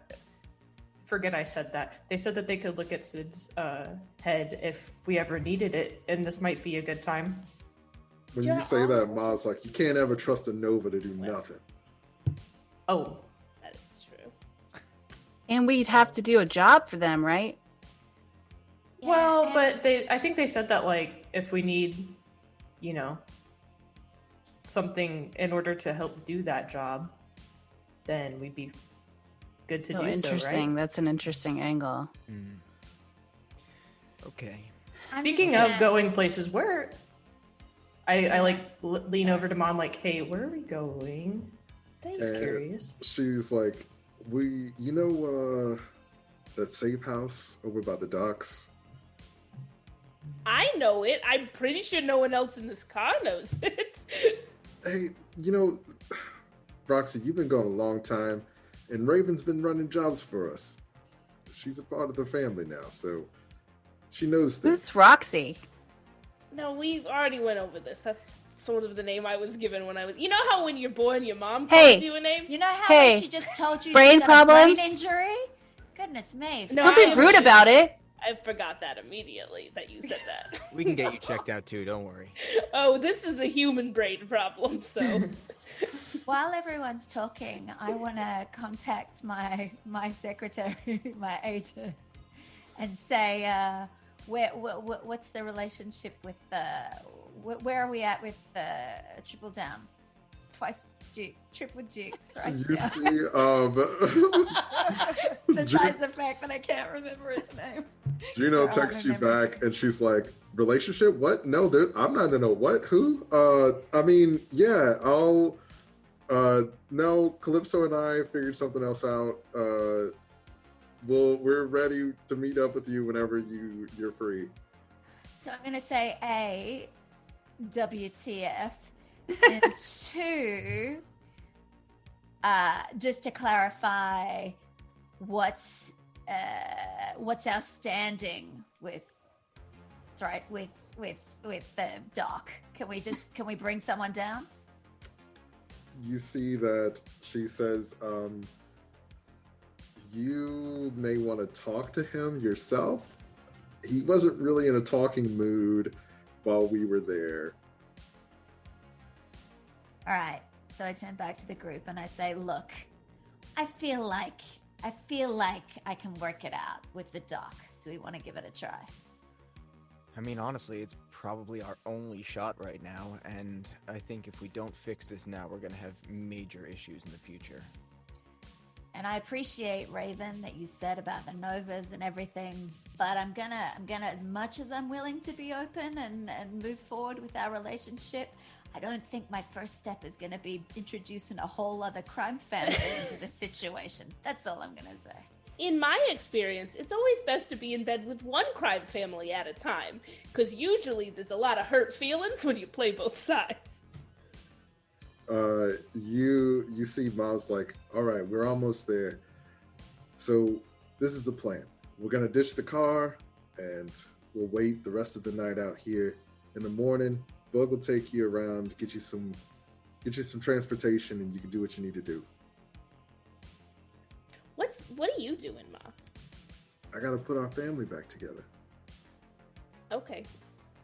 F: forget I said that. They said that they could look at Sid's head if we ever needed it, and this might be a good time.
A: when you say that, Ma's like, you can't ever trust a Nova to do nothing.
F: Oh,
E: That is true.
D: And we'd have to do a job for them, right?
F: well,
B: and-
F: but I think they said that, like, if we need, something in order to help do that job, then we'd be good to
D: Oh,
F: do
D: interesting.
F: so, right?
D: That's an interesting angle.
C: Okay.
B: I'm
F: Speaking
B: just
F: of
B: gonna-
F: going places, I like lean over to Mom like, hey, where are we going? Just curious.
A: She's like, that safe house over by the docks?
E: I know it. I'm pretty sure no one else in this car knows it.
A: Hey, Roxy, you've been gone a long time, and Raven's been running jobs for us. She's a part of the family now, so she knows things.
D: Who's Roxy?
E: No, we already went over this. That's sort of the name I was given when I was... You know how when you're born, your mom calls you a name?
B: You know how she just told you
D: brain
B: she's got
D: problems?
B: a brain injury? Goodness me.
E: No,
D: Don't be rude about it.
E: I forgot that immediately that you said that.
C: We can get you checked out too, don't worry.
E: Oh, this is a human brain problem, so...
B: While everyone's talking, I want to contact my secretary, my agent, and say, what's the relationship with where are we at with Triple Down? Twice Duke, triple Duke, thrice down. Besides the fact that I can't remember his name.
A: Juno texts you back, and she's like, "Relationship? What? No, I'm not in a what? Who? I mean, yeah, I'll." No, Calypso and I figured something else out. We're ready to meet up with you whenever you're free.
B: So I'm gonna say A, WTF, and 2, just to clarify, what's our standing with Doc? Can we bring someone down?
A: You see that she says, you may want to talk to him yourself. He wasn't really in a talking mood while we were there.
B: All right. So I turn back to the group and I say, look, I feel like I can work it out with the doc. Do we want to give it a try?
C: I mean, honestly, it's probably our only shot right now, and I think if we don't fix this now, we're going to have major issues in the future.
B: And I appreciate, Raven, that you said about the Novas and everything, but I'm gonna, as much as I'm willing to be open and move forward with our relationship, I don't think my first step is gonna be introducing a whole other crime family into the situation. That's all I'm gonna say.
E: In my experience, it's always best to be in bed with one crime family at a time, because usually there's a lot of hurt feelings when you play both sides.
A: You see Ma's like, all right, we're almost there. So this is the plan. We're gonna ditch the car and we'll wait the rest of the night out here. In the morning, Bug will take you around, get you some transportation, and you can do what you need to do.
E: What are you doing, Ma?
A: I gotta put our family back together.
E: Okay.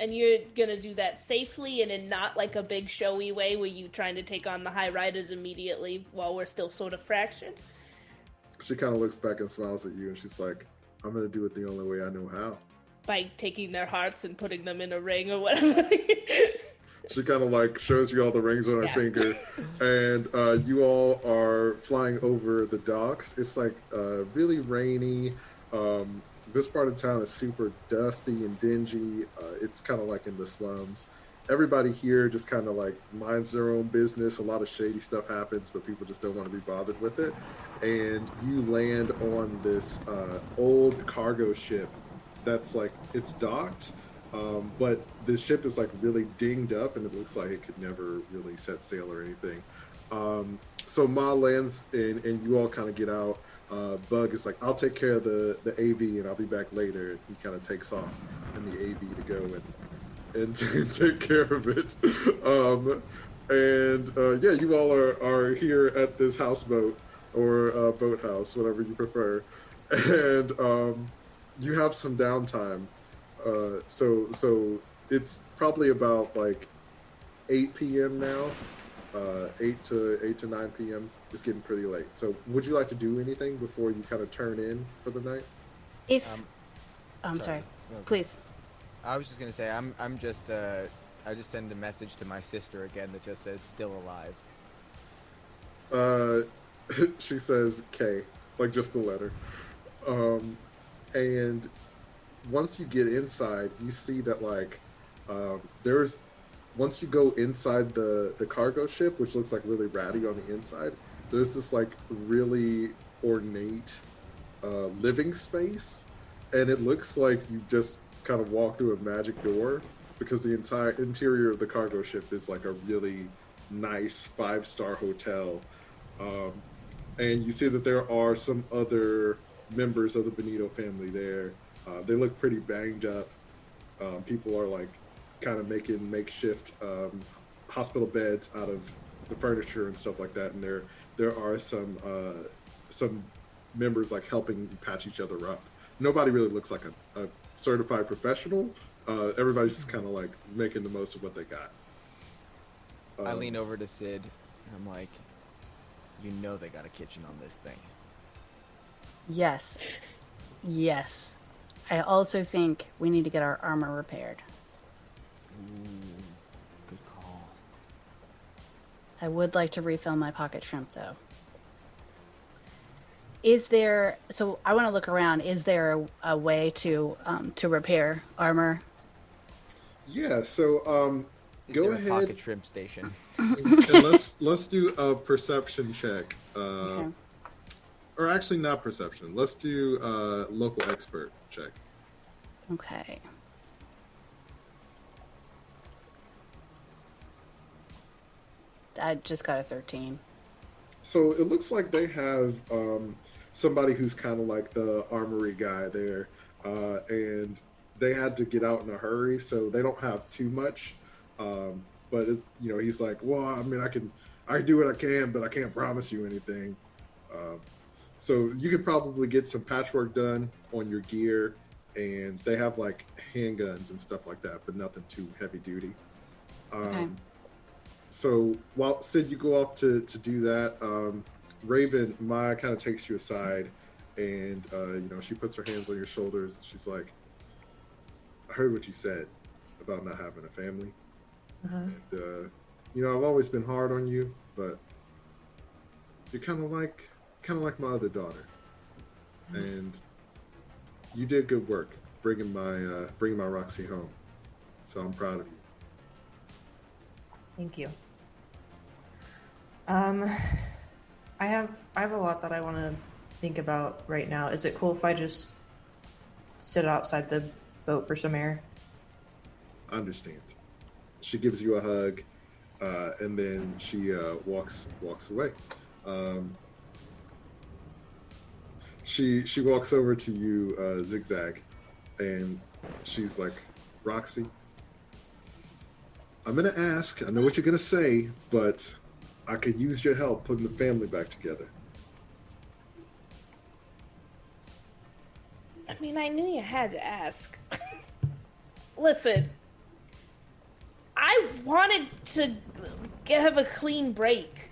E: And you're gonna do that safely and in not like a big showy way where you trying to take on the Highriders immediately while we're still sort of fractured?
A: She kind of looks back and smiles at you, and she's like, I'm gonna do it the only way I know how.
E: By taking their hearts and putting them in a ring or whatever.
A: She kind of like shows you all the rings on her finger, and you all are flying over the docks. It's like really rainy. This part of town is super dusty and dingy. It's kind of like in the slums. Everybody here just kind of like minds their own business. A lot of shady stuff happens, but people just don't want to be bothered with it. And you land on this old cargo ship that's like, it's docked, but this ship is like really dinged up, and it looks like it could never really set sail or anything. So Ma lands, and you all kind of get out. Bug is like, I'll take care of the AV, and I'll be back later. And he kind of takes off in the AV to go and take care of it. Yeah, you all are here at this houseboat or boathouse, whatever you prefer, and you have some downtime. So it's probably about like 8 p.m. now, 8 to 9 p.m. It's getting pretty late. So would you like to do anything before you kind of turn in for the night?
D: I'm sorry. Please.
C: I was just gonna say I'm just I just send a message to my sister again that just says still alive.
A: She says K, like just the letter. And once you get inside, you see that like there's once you go inside the cargo ship, which looks like really ratty on the inside, there's this like really ornate living space, and it looks like you just kind of walk through a magic door, because the entire interior of the cargo ship is like a really nice 5-star hotel. And you see that there are some other members of the Bonito family there. They look pretty banged up. People are like kind of making makeshift hospital beds out of the furniture and stuff like that. And there are some members like helping patch each other up. Nobody really looks like a certified professional. Everybody's just kind of like making the most of what they got.
C: I lean over to Sid, and I'm like, you know they got a kitchen on this thing.
D: Yes. Yes. I also think we need to get our armor repaired.
C: Ooh, good call.
D: I would like to refill my pocket shrimp, though. Is there... So I want to look around. Is there a way to repair armor?
A: Yeah, so go ahead.
C: Pocket shrimp station.
A: And let's do a perception check.
D: Okay.
A: Or actually, not perception. Let's do local expert check.
D: Okay. I just got a 13.
A: So it looks like they have somebody who's kind of like the armory guy there, and they had to get out in a hurry, so they don't have too much. But he's like, well, I mean, I can do what I can, but I can't promise you anything. So you could probably get some patchwork done on your gear, and they have like handguns and stuff like that, but nothing too heavy duty.
D: Okay.
A: So while Sid, you go off to do that, Raven, Maya kind of takes you aside, and she puts her hands on your shoulders. And she's like, I heard what you said about not having a family. And, I've always been hard on you, but you're kind of like my other daughter, and you did good work bringing my Roxy home. So I'm proud of you.
F: Thank you. I have a lot that I want to think about right now. Is it cool if I just sit outside the boat for some air?
A: I understand. She gives you a hug, and then she walks away. She walks over to you, Zigzag, and she's like, Roxy, I'm gonna ask. I know what you're gonna say, but I could use your help putting the family back together.
E: I mean, I knew you had to ask. Listen, I wanted to have a clean break.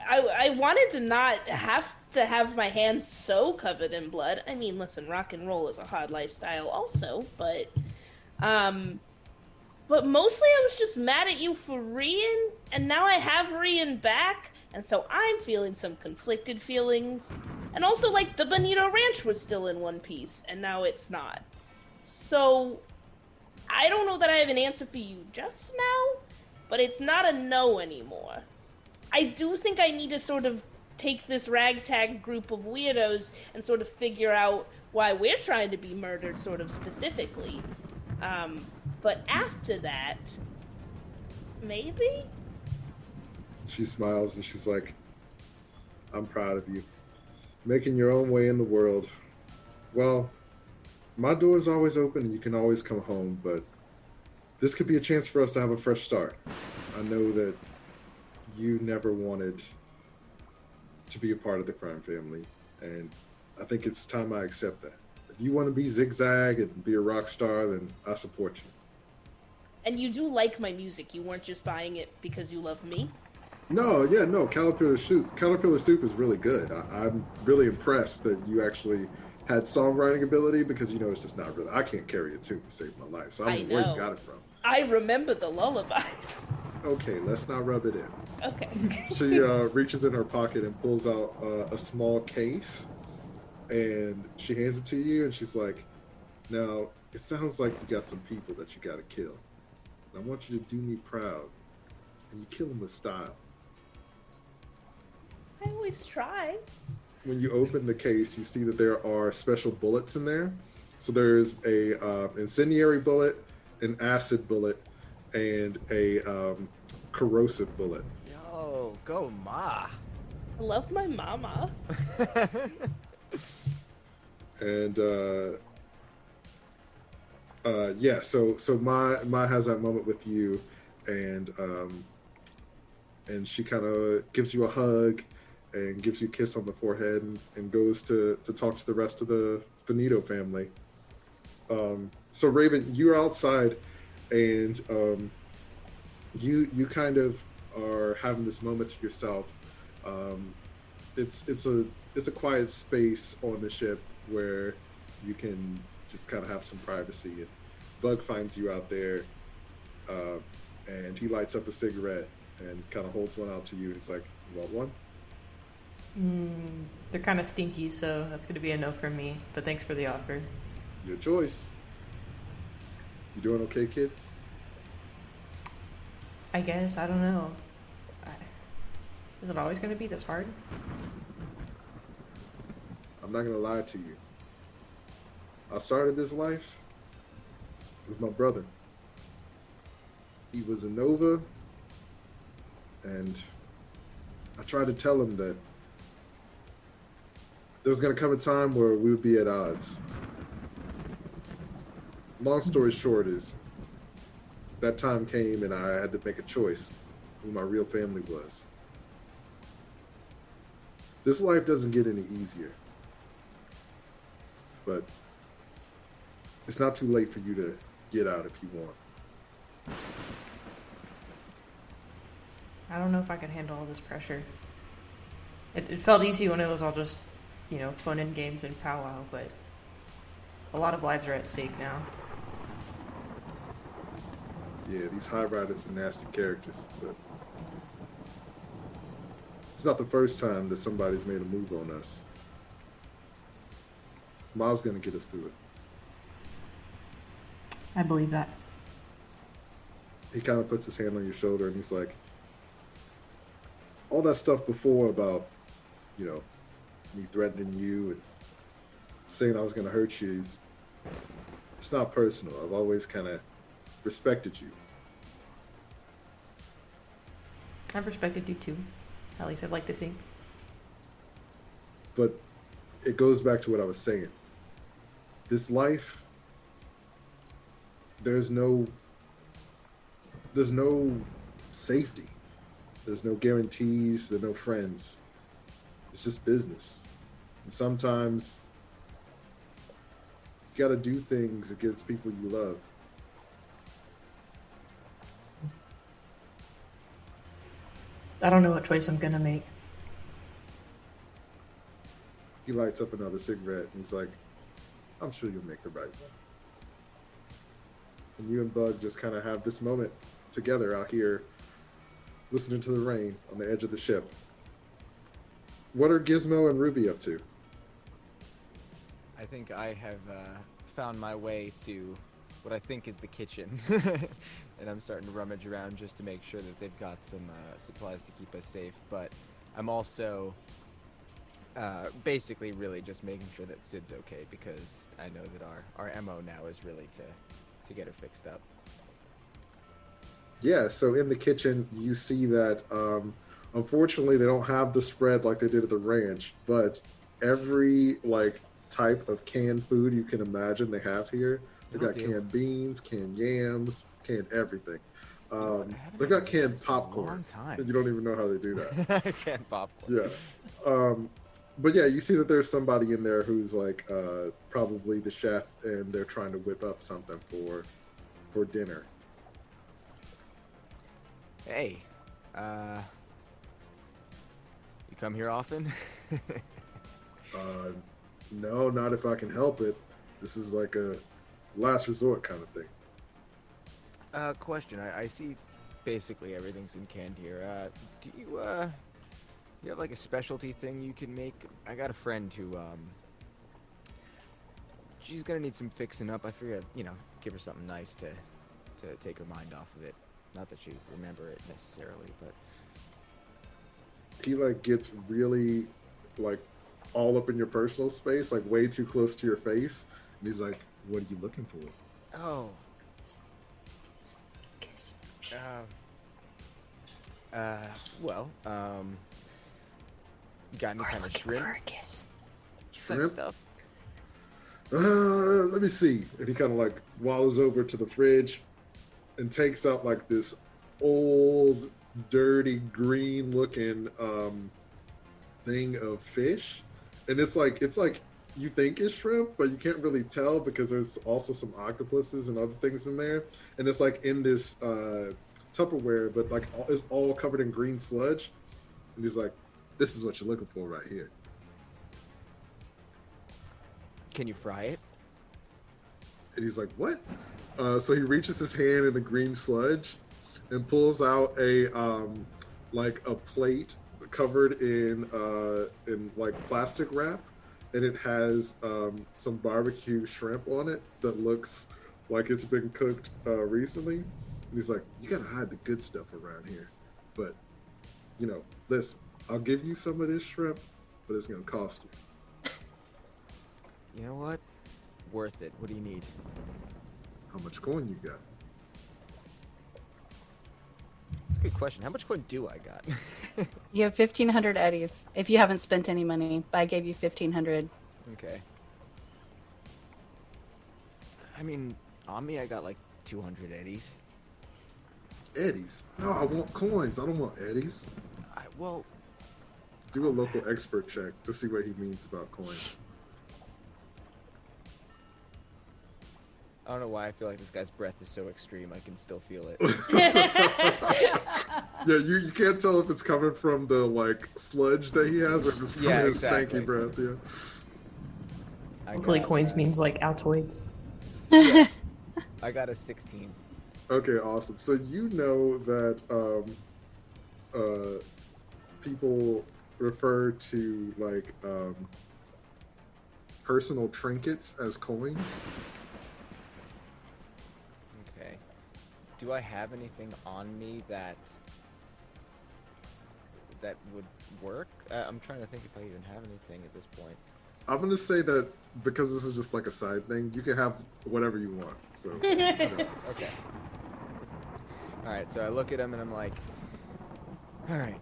E: I wanted to not have my hands so covered in blood. I mean, listen, rock and roll is a hard lifestyle also, but mostly I was just mad at you for Rian, and now I have Rian back, and so I'm feeling some conflicted feelings. And also, like, the Benito Ranch was still in one piece, and now it's not. So, I don't know that I have an answer for you just now, but it's not a no anymore. I do think I need to sort of take this ragtag group of weirdos and sort of figure out why we're trying to be murdered, sort of specifically. But after that, maybe?
A: She smiles and she's like, I'm proud of you. Making your own way in the world. Well, my door is always open and you can always come home, but this could be a chance for us to have a fresh start. I know that you never wanted to be a part of the crime family, and I think it's time I accept that. If you want to be Zigzag and be a rock star, then I support you.
E: And you do like my music. You weren't just buying it because you love me?
A: No, Caterpillar Soup is really good. I'm really impressed that you actually had songwriting ability, because it's just not really. I can't carry a tune to save my life, so I don't know where you got it from.
E: I remember the lullabies.
A: Okay, let's not rub it in.
E: Okay.
A: She reaches in her pocket and pulls out a small case, and she hands it to you, and she's like, now, it sounds like you got some people that you gotta kill. And I want you to do me proud. And you kill him with style.
E: I always try.
A: When you open the case, you see that there are special bullets in there. So there's a incendiary bullet, an acid bullet, and a corrosive bullet.
C: Yo, go Ma.
E: I love my mama.
A: And yeah, so Ma has that moment with you, and she kind of gives you a hug and gives you a kiss on the forehead, and goes to talk to the rest of the Benito family. So Raven, you're outside, and you kind of are having this moment to yourself. It's a quiet space on the ship where you can just kind of have some privacy. And Bug finds you out there, and he lights up a cigarette and kind of holds one out to you. He's like, "You want one?"
F: They're kind of stinky, so that's going to be a no from me. But thanks for the offer.
A: Your choice. You doing okay, kid?
F: I guess. I don't know. Is it always going to be this hard?
A: I'm not gonna lie to you. I started this life with my brother. He was a Nova, and I tried to tell him that there was gonna come a time where we would be at odds. Long story short is, that time came and I had to make a choice who my real family was. This life doesn't get any easier. But it's not too late for you to get out if you want.
F: I don't know if I can handle all this pressure. It felt easy when it was all just, fun and games and powwow, but a lot of lives are at stake now.
A: Yeah, these Highriders are nasty characters, but it's not the first time that somebody's made a move on us. Ma's gonna get us through it.
F: I believe that.
A: He kind of puts his hand on your shoulder and he's like, all that stuff before about, me threatening you and saying I was gonna hurt you, it's not personal. I've always kind of respected you.
F: I've respected you too. At least I'd like to think.
A: But it goes back to what I was saying. This life, there's no safety. There's no guarantees. There's no friends. It's just business. And sometimes you got to do things against people you love.
F: I don't know what choice I'm gonna make.
A: He lights up another cigarette and he's like, I'm sure you'll make the right one. And you and Bug just kind of have this moment together out here, listening to the rain on the edge of the ship. What are Gizmo and Ruby up to?
C: I think I have found my way to what I think is the kitchen. And I'm starting to rummage around just to make sure that they've got some supplies to keep us safe. But I'm also basically really just making sure that Sid's okay, because I know that our MO now is really to get her fixed up.
A: Yeah, so in the kitchen, you see that unfortunately they don't have the spread like they did at the ranch, but every type of canned food you can imagine they have here. They've got canned beans, canned yams, canned everything. They've got canned popcorn. And you don't even know how they do that.
C: Canned popcorn.
A: Yeah. But yeah, you see that there's somebody in there who's probably the chef, and they're trying to whip up something for dinner.
C: Hey, you come here often?
A: No, not if I can help it. This is like a last resort kind of thing.
C: Question. I see basically everything's in canned here. Do you have like a specialty thing you can make? I got a friend who, she's gonna need some fixing up. I figured, give her something nice to to take her mind off of it. Not that she'd remember it necessarily, but
A: he like gets really like all up in your personal space, like way too close to your face, and he's like, "What are you looking for?"
C: oh,
F: Kiss.
C: well, you got any kind of shrimp
F: For a kiss.
C: type
A: Shrimp?
C: stuff?
A: Let me see. And he kind of like waddles over to the fridge and takes out like this old, dirty, green-looking thing of fish, and it's like you think it's shrimp, but you can't really tell because there's also some octopuses and other things in there, and it's like in this Tupperware, but like it's all covered in green sludge, and he's like, "This is what you're looking for right here."
C: Can you fry it?
A: And he's like, "What?" So he reaches his hand in the green sludge and pulls out a like a plate covered in like plastic wrap, and it has some barbecue shrimp on it that looks like it's been cooked recently. And he's like, "You gotta hide the good stuff around here, but listen, I'll give you some of this shrimp, but it's gonna cost you."
C: You know what? Worth it. What do you need?
A: How much coin you got?
C: That's a good question. How much coin do I got?
D: You have 1,500 eddies. If you haven't spent any money, but I gave you 1,500.
C: Okay. I mean, on me, I got like 200 eddies.
A: Eddies? No, I want coins. I don't want eddies.
C: Well,
A: Do a local expert check to see what he means about coins.
C: I don't know why I feel like this guy's breath is so extreme. I can still feel it.
A: Yeah, you can't tell if it's coming from the like sludge that he has or if it's from
C: Yeah,
A: his
C: exactly.
A: stanky breath. Yeah.
F: Hopefully coins means like Altoids.
C: Yeah. I got a 16.
A: Okay, awesome. So you know that people refer to like personal trinkets as coins.
C: Okay. Do I have anything on me that would work? I'm trying to think if I even have anything at this point.
A: I'm gonna say that because this is just like a side thing, you can have whatever you want. So
C: Okay. All right. So I look at him and I'm like, all right.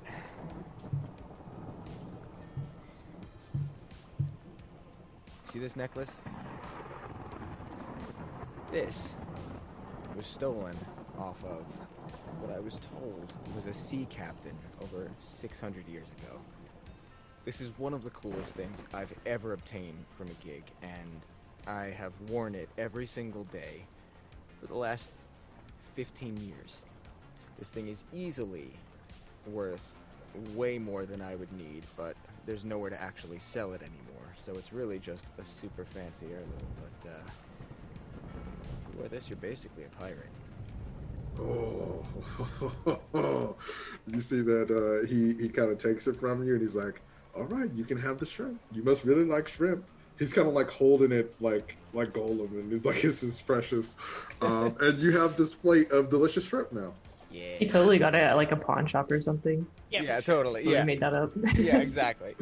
C: See this necklace? This was stolen off of what I was told was a sea captain over 600 years ago. This is one of the coolest things I've ever obtained from a gig, and I have worn it every single day for the last 15 years. This thing is easily worth way more than I would need, but there's nowhere to actually sell it anymore, so it's really just a super fancy heirloom, but if you wear this, you're basically a pirate.
A: Oh, you see that he kind of takes it from you, and he's like, "All right, you can have the shrimp. You must really like shrimp." He's kind of like holding it like Golem, and he's like, "This is precious." And you have this plate of delicious shrimp now.
C: Yeah.
F: He totally got it at like a pawn shop or something.
C: Yeah, totally.
F: Totally
C: Yeah.
F: made that up.
C: Yeah, exactly.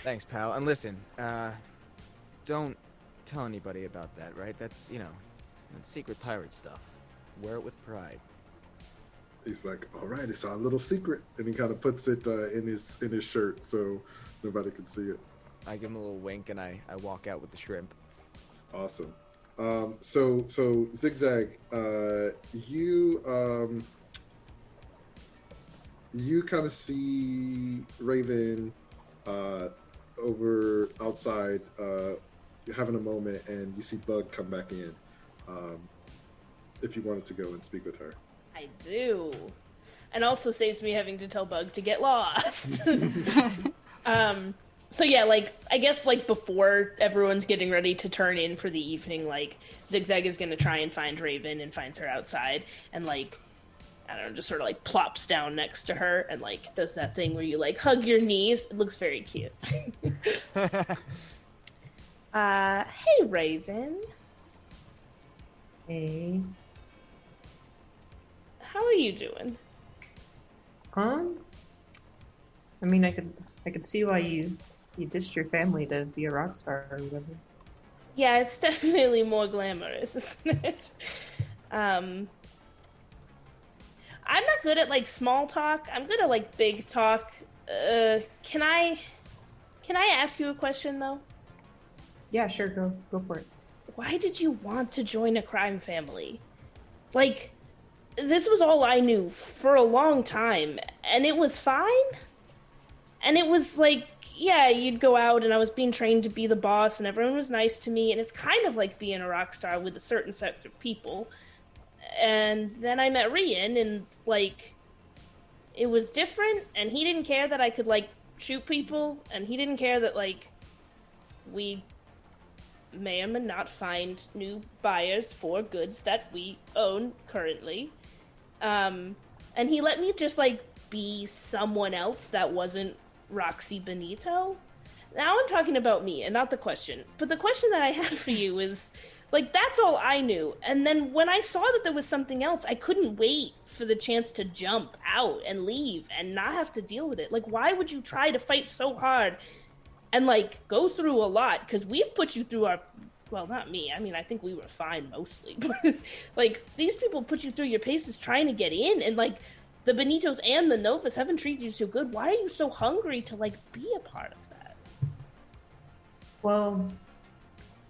C: Thanks, pal. And listen, don't tell anybody about that, right? That's, that's secret pirate stuff. Wear it with pride.
A: He's like, "All right, it's our little secret," and he kind of puts it in his shirt so nobody can see it.
C: I give him a little wink and I walk out with the shrimp.
A: Awesome. So Zigzag, you kind of see Raven over outside having a moment, and you see Bug come back in. If you wanted to go and speak with her.
E: I do. And also saves me having to tell Bug to get lost. So yeah, I guess before everyone's getting ready to turn in for the evening, Zigzag is gonna try and find Raven and finds her outside and I don't know, just sort of plops down next to her and does that thing where you hug your knees. It looks very cute. Hey Raven.
F: Hey.
E: are you doing?
F: I mean, I could see why you ditched your family to be a rock star or whatever.
E: Yeah, it's definitely more glamorous, isn't it? I'm not good at like small talk. I'm good at like big talk. Can I ask you a question though?
F: Yeah, sure, go for it.
E: Why did you want to join a crime family? Like, this was all I knew for a long time, and it was fine. And it was like, yeah, you'd go out and I was being trained to be the boss and everyone was nice to me, and it's kind of like being a rock star with a certain set of people. And then I met Rian, and like, it was different, and he didn't care that I could like shoot people, and he didn't care that like we may or may not find new buyers for goods that we own currently. And he let me just like be someone else that wasn't Roxy Benito. Now I'm talking about me and not the question. But the question that I had for you is, like, that's all I knew. And then when I saw that there was something else, I couldn't wait for the chance to jump out and leave and not have to deal with it. Like, why would you try to fight so hard and, like, go through a lot? Because we've put you through our... Well, not me. I mean, I think we were fine mostly. But, like, these people put you through your paces trying to get in. And, like, the Benitos and the Novas haven't treated you so good. Why are you so hungry to, like, be a part of that?
F: Well,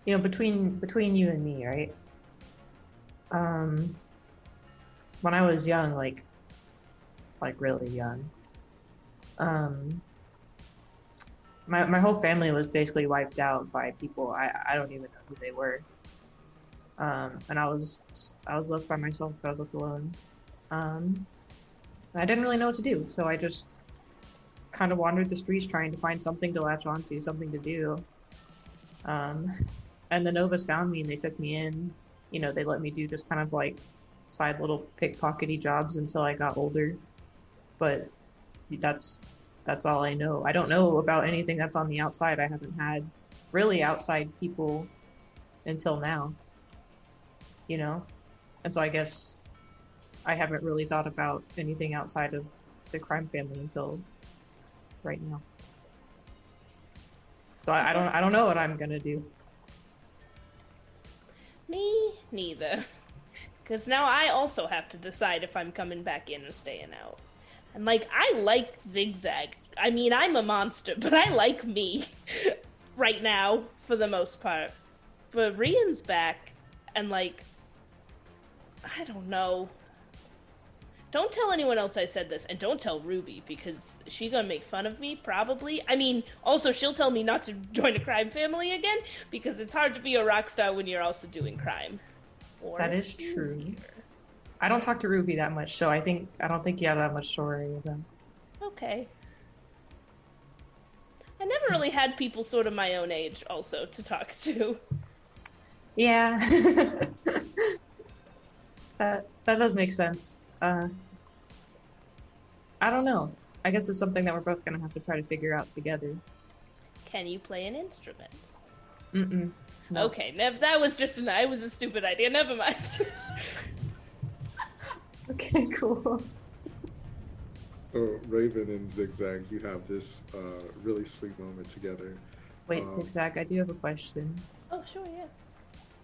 F: you know, between you and me, right? When I was young, like really young, my whole family was basically wiped out by people I don't even know who they were. And I was left by myself. I was left alone. And I didn't really know what to do, so I just kind of wandered the streets trying to find something to latch onto, something to do. And the Novas found me and they took me in. You know, they let me do just kind of like side little pickpockety jobs until I got older. But that's all I know. I don't know about anything that's on the outside. I haven't had really outside people until now, you know? And so I guess I haven't really thought about anything outside of the crime family until right now. So I don't know what I'm gonna do.
E: Me neither. Because now I also have to decide if I'm coming back in or staying out. And, like, I like Zigzag. I mean, I'm a monster, but I like me right now, for the most part. But Rian's back, and, like, I don't know. Don't tell anyone else I said this, and don't tell Ruby, because she's gonna make fun of me, probably. I mean, also, she'll tell me not to join a crime family again, because it's hard to be a rock star when you're also doing crime. Or
F: that is true. Easier. I don't talk to Ruby that much, so I don't think you have that much story with them.
E: Okay. I never really had people sort of my own age, also, to talk to.
F: Yeah. That does make sense. I don't know. I guess it's something that we're both gonna have to try to figure out together.
E: Can you play an instrument?
F: Mm-mm. No.
E: Okay, that was just it was a stupid idea. Never mind.
F: Okay, cool.
A: So Raven and Zigzag, you have this really sweet moment together.
F: Wait, Zigzag, I do have a question.
E: Oh, sure, yeah.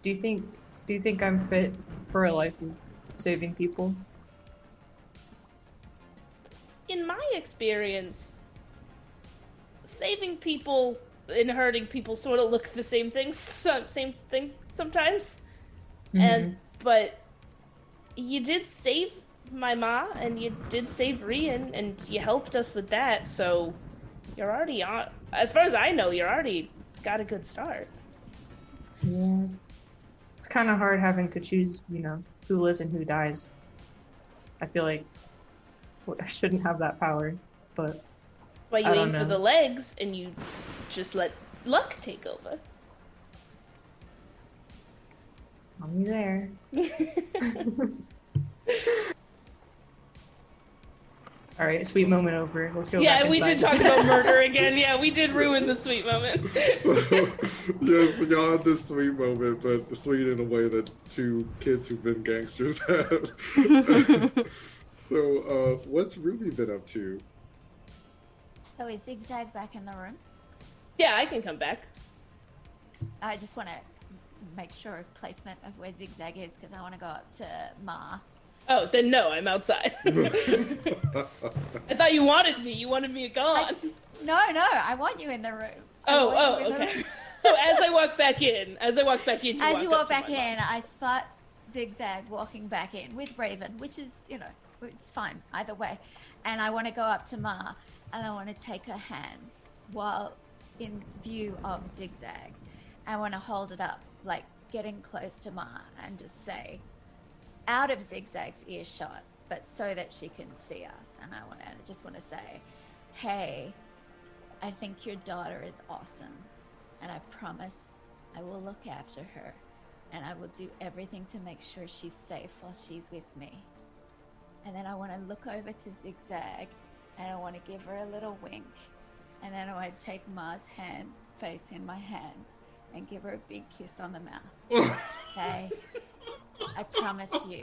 F: Do you think I'm fit for a life of saving people?
E: In my experience, saving people and hurting people sort of look the same thing sometimes.
F: Mm-hmm.
E: But you did save my ma, and you did save Rian, and you helped us with that, so you're already on. As far as I know, you're already got a good start.
F: Yeah. It's kind of hard having to choose, you know, who lives and who dies. I feel like I shouldn't have that power, but
E: that's why you aim for the legs and you just let luck take over.
F: I'll be there. All right, sweet moment over. Let's go.
E: Yeah,
F: back
E: we
F: inside.
E: did talk about murder again. Yeah, we did ruin the sweet moment.
A: So, yes, y'all had this sweet moment, but sweet in a way that two kids who've been gangsters have. So, what's Ruby been up to?
B: So is Zigzag back in the room?
E: Yeah, I can come back.
B: I just want to make sure of placement of where Zigzag is because I want to go up to Ma.
E: Oh, then no, I'm outside. I thought you wanted me. You wanted me gone.
B: No, I want you in the room. I want you in the
E: Okay.
B: room.
E: So as I walk back in,
B: As you walk
E: up to
B: back
E: my mom.
B: in, I spot Zigzag walking back in with Raven, which is, it's fine either way. And I want to go up to Ma and I want to take her hands while in view of Zigzag. I want to hold it up, like getting close to Ma and just say, out of Zigzag's earshot, but so that she can see us. And I just want to say, hey, I think your daughter is awesome. And I promise I will look after her. And I will do everything to make sure she's safe while she's with me. And then I want to look over to Zigzag and I want to give her a little wink. And then I want to take Ma's face in my hands and give her a big kiss on the mouth. Okay? I promise you.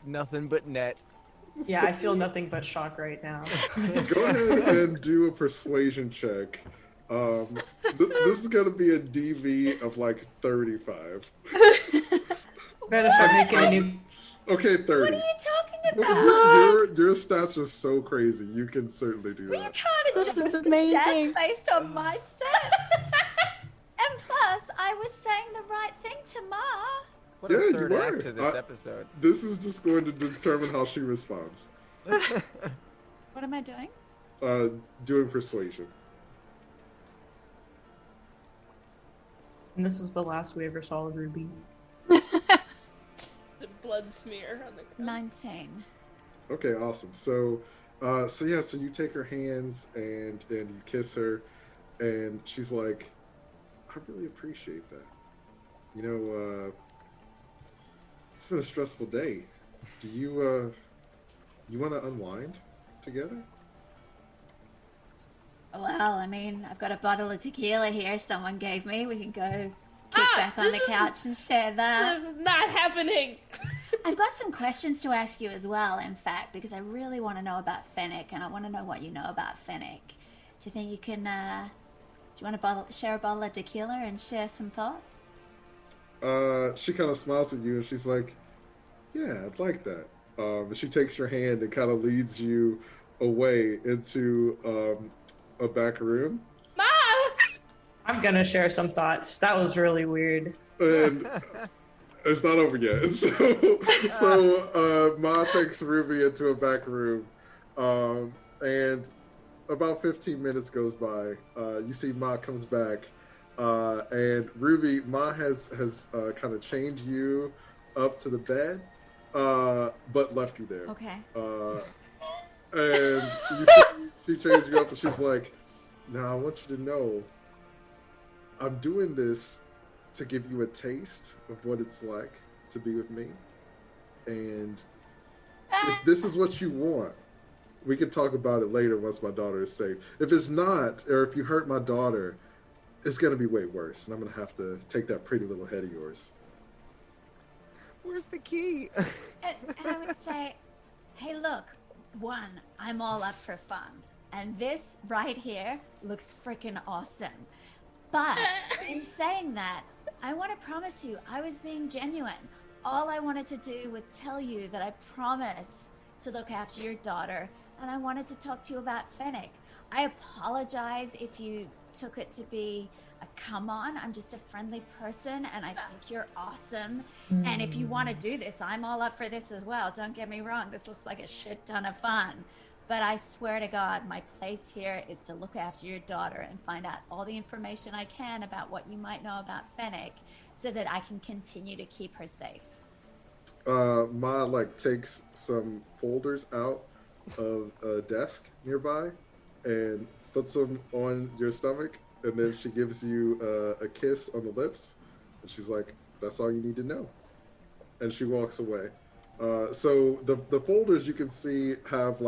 C: Nothing but net.
F: Yeah, I feel nothing but shock right now.
A: Go ahead and do a persuasion check. This is gonna be a DV of like 35.
F: Better start making a new.
A: Okay, 30.
B: What are you talking about?
A: Your stats are so crazy. You can certainly do
B: Well, you
A: that.
B: can't adjust
D: is
B: the
D: amazing.
B: stats based on my stats. And plus, I was saying the right thing to Ma.
C: What
A: Yeah,
C: a
A: you
C: third
A: were.
C: act to this episode.
A: This is just going to determine how she responds.
B: What am I doing?
A: Doing persuasion.
F: And this was the last we ever saw of Ruby.
E: The blood smear on the ground.
B: 19.
A: Okay, awesome. So you take her hands and you kiss her, and she's like, I really appreciate that. It's been a stressful day. Do you want to unwind together?
B: Well, I mean, I've got a bottle of tequila here someone gave me. We can go kick back on the couch and share that.
E: This is not happening.
B: I've got some questions to ask you as well, in fact, because I really want to know about Fennec, and I want to know what you know about Fennec. Do you think you can, do you want to share a bottle of tequila and share some thoughts?
A: She kind of smiles at you and she's like, yeah, I'd like that. And she takes your hand and kind of leads you away into a back room.
E: Ma!
F: I'm gonna share some thoughts. That was really weird.
A: And it's not over yet. So Ma takes Ruby into a back room. And about 15 minutes goes by. You see Ma comes back. And Ruby, Ma has kind of chained you up to the bed, but left you there.
B: Okay.
A: And she chains you up and she's like, now I want you to know, I'm doing this to give you a taste of what it's like to be with me. And if this is what you want, we can talk about it later once my daughter is safe. If it's not, or if you hurt my daughter, it's going to be way worse. And I'm going to have to take that pretty little head of yours.
C: Where's the key?
B: And I would say, hey, look, one, I'm all up for fun. And this right here looks freaking awesome. But in saying that, I want to promise you, I was being genuine. All I wanted to do was tell you that I promise to look after your daughter. And I wanted to talk to you about Fennec. I apologize if you took it to be a come on. I'm just a friendly person and I think you're awesome. And if you want to do this, I'm all up for this as well. Don't get me wrong. This looks like a shit ton of fun. But I swear to God, my place here is to look after your daughter and find out all the information I can about what you might know about Fennec so that I can continue to keep her safe.
A: Ma takes some folders out of a desk nearby and puts them on your stomach, and then she gives you a kiss on the lips, and she's like, that's all you need to know. And she walks away. So the folders you can see have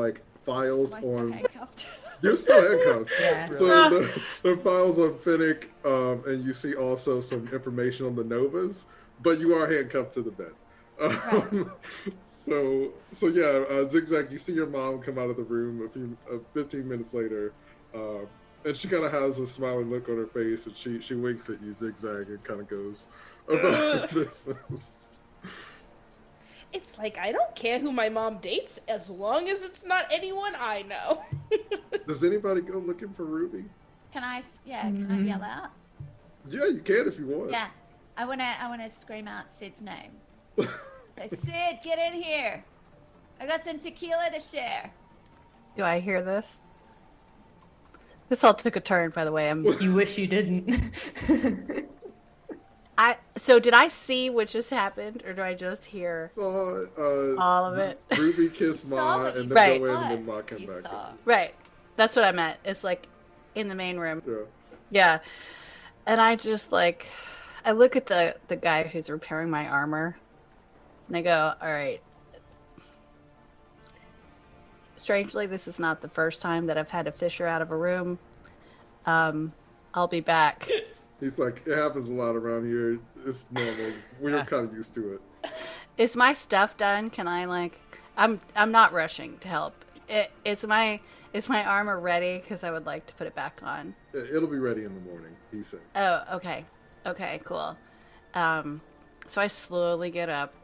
A: files
B: Am I still
A: on...
B: handcuffed?
A: You're still handcuffed.
F: Yeah.
A: So the files on Fennec, and you see also some information on the Novas, but you are handcuffed to the bed. So yeah, Zigzag, you see your mom come out of the room 15 minutes later, and she kind of has a smiling look on her face, and she winks at you, Zigzag, and kind of goes about her business.
E: It's like, I don't care who my mom dates as long as it's not anyone I know.
A: Does anybody go looking for Ruby?
B: Can I yell out?
A: Yeah, you can if you want.
B: Yeah, I wanna scream out Sid's name. Say, Sid, get in here. I got some tequila to share.
D: Do I hear this? This all took a turn, by the way.
F: You wish you didn't.
D: So did I see what just happened, or do I just hear all of it?
A: Ruby kissed Ma, and then
D: Right.
A: go in, and then Ma came back.
D: Right. That's what I meant. It's like in the main room.
A: Yeah.
D: Yeah. And I just like, I look at the guy who's repairing my armor, and I go, all right. Strangely, this is not the first time that I've had to fish her out of a room. I'll be back.
A: He's like, it happens a lot around here. It's normal. We're kind of used to it.
D: Is my stuff done? Can I like? I'm not rushing to help. Is my armor ready? Because I would like to put it back on.
A: It'll be ready in the morning, he said.
D: Oh, okay. Okay, cool. So I slowly get up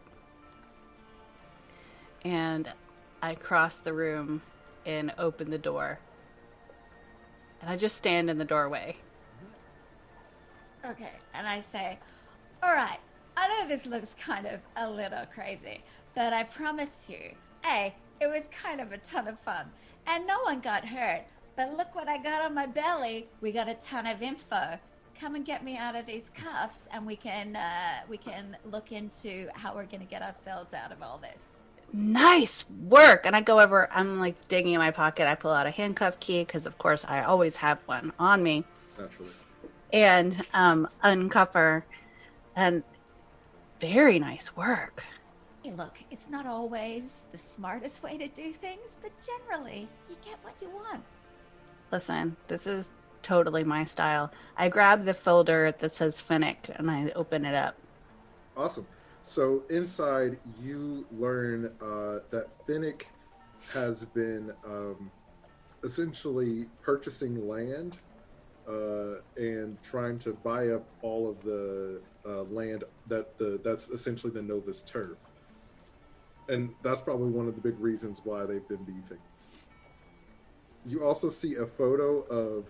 D: and I cross the room and open the door. And I just stand in the doorway.
B: Okay, and I say, all right, I know this looks kind of a little crazy, but I promise you, A, it was kind of a ton of fun, and no one got hurt, but look what I got on my belly. We got a ton of info. Come and get me out of these cuffs, and we can look into how we're going to get ourselves out of all this.
D: Nice work! And I go over, I'm like digging in my pocket. I pull out a handcuff key, because of course I always have one on me.
A: Naturally.
D: And uncuff her, and very nice work.
B: Hey, look, it's not always the smartest way to do things, but generally, you get what you want.
D: Listen, this is totally my style. I grab the folder that says Fennec, and I open it up.
A: Awesome. So inside, you learn that Fennec has been essentially purchasing land and trying to buy up all of the land that's essentially the Nova's turf. And that's probably one of the big reasons why they've been beefing. You also see a photo of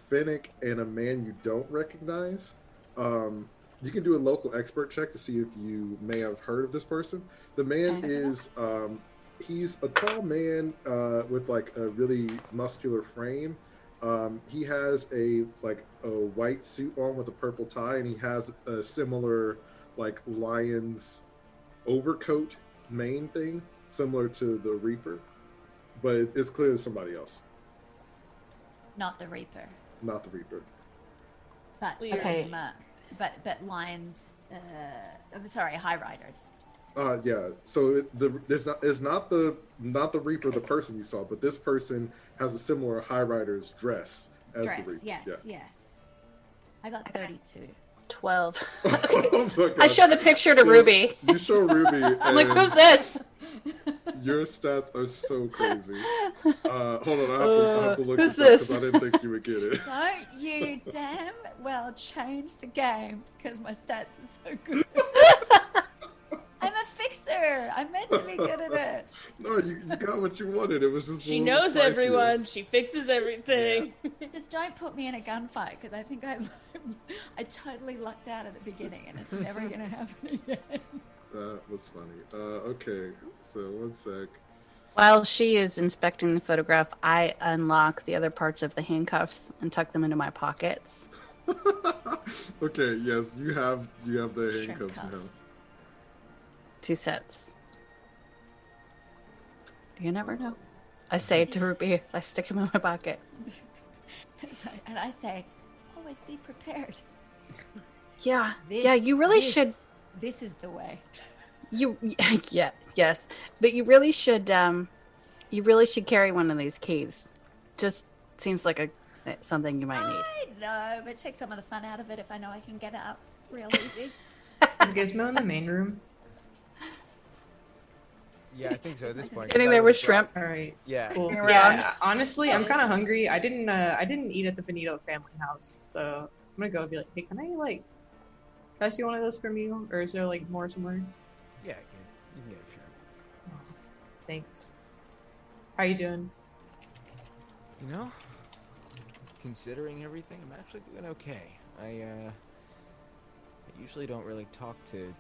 A: Fennec and a man you don't recognize. You can do a local expert check to see if you may have heard of this person. The man is, he's a tall man with like a really muscular frame. He has a white suit on with a purple tie, and he has a similar like lion's overcoat mane thing, similar to the Reaper, but it's clearly somebody else.
B: Not the Reaper.
A: Not the Reaper.
B: But
D: Okay.
B: But lions. Sorry, Highriders.
A: Yeah. So it's not the Reaper, the person you saw, but this person has a similar Highriders dress as the Reaper.
B: Yes, yes. I got 32.
D: 12.
A: Oh my God.
D: I show the picture to Ruby.
A: You show Ruby.
D: I'm like, who's this?
A: Your stats are so crazy. Hold on, I have to look
D: who's
A: this up
D: this?
A: because I didn't think you would get it.
B: Don't you damn well change the game because my stats are so good. I'm a fixer. I'm meant to be good at it.
A: No, you got what you wanted. It was just
E: She knows everyone. She fixes everything.
B: Just don't put me in a gunfight because I think I totally lucked out at the beginning and it's never going to happen again.
A: That was funny. Okay, so one sec.
D: While she is inspecting the photograph, I unlock the other parts of the handcuffs and tuck them into my pockets.
A: Okay, yes, you have the
B: Shrimp
A: handcuffs
B: cuffs.
D: 2 sets. You never know. I say it to Ruby as I stick them in my pocket.
B: And I say, always be prepared.
D: Yeah, you really should.
B: This is the way.
D: Yes, but you really should carry one of these keys. Just seems like something you might need.
B: I know, but take some of the fun out of it if I know I can get out real easy.
F: Is Gizmo in the main room?
C: Yeah, I think so at this point.
D: Getting
C: 'cause
D: there
C: I
D: with
C: would've
D: shrimp.
F: All right.
C: Yeah.
F: Cool.
D: Around.
F: Yeah, honestly, I'm kind of hungry. I didn't eat at the Benito family house, so I'm gonna go and be like, hey, can I see one of those from you, or is there like more somewhere?
C: Yeah, you can get a shrimp.
F: Oh, thanks. How you doing?
C: You know, considering everything, I'm actually doing okay. I usually don't really talk to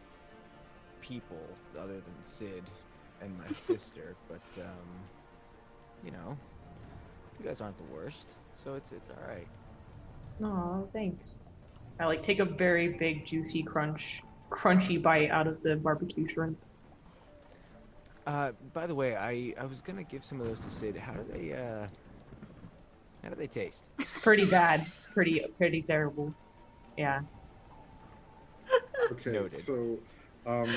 C: people other than Sid and my sister, but you know, you guys aren't the worst, so it's all right.
F: No, thanks. I like take a very big, juicy, crunchy bite out of the barbecue shrimp.
C: By the way, I was gonna give some of those to Sid. How do they taste?
F: Pretty bad. Pretty terrible. Yeah.
A: Okay,
C: Noted.
A: so
F: little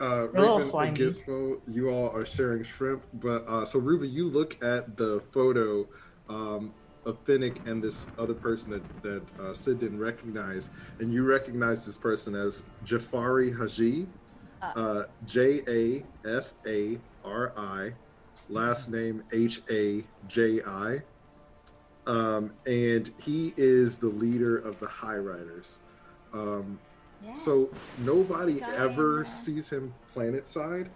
A: Raven and
F: slimy.
A: Gizmo, you all are sharing shrimp, but so Ruby, you look at the photo of Fennec and this other person that Sid didn't recognize, and you recognize this person as Jafari Haji, Jafari, last name Haji, and he is the leader of the Highriders.
B: Yes.
A: So nobody
B: Guy
A: ever
B: in there.
A: sees him planet side,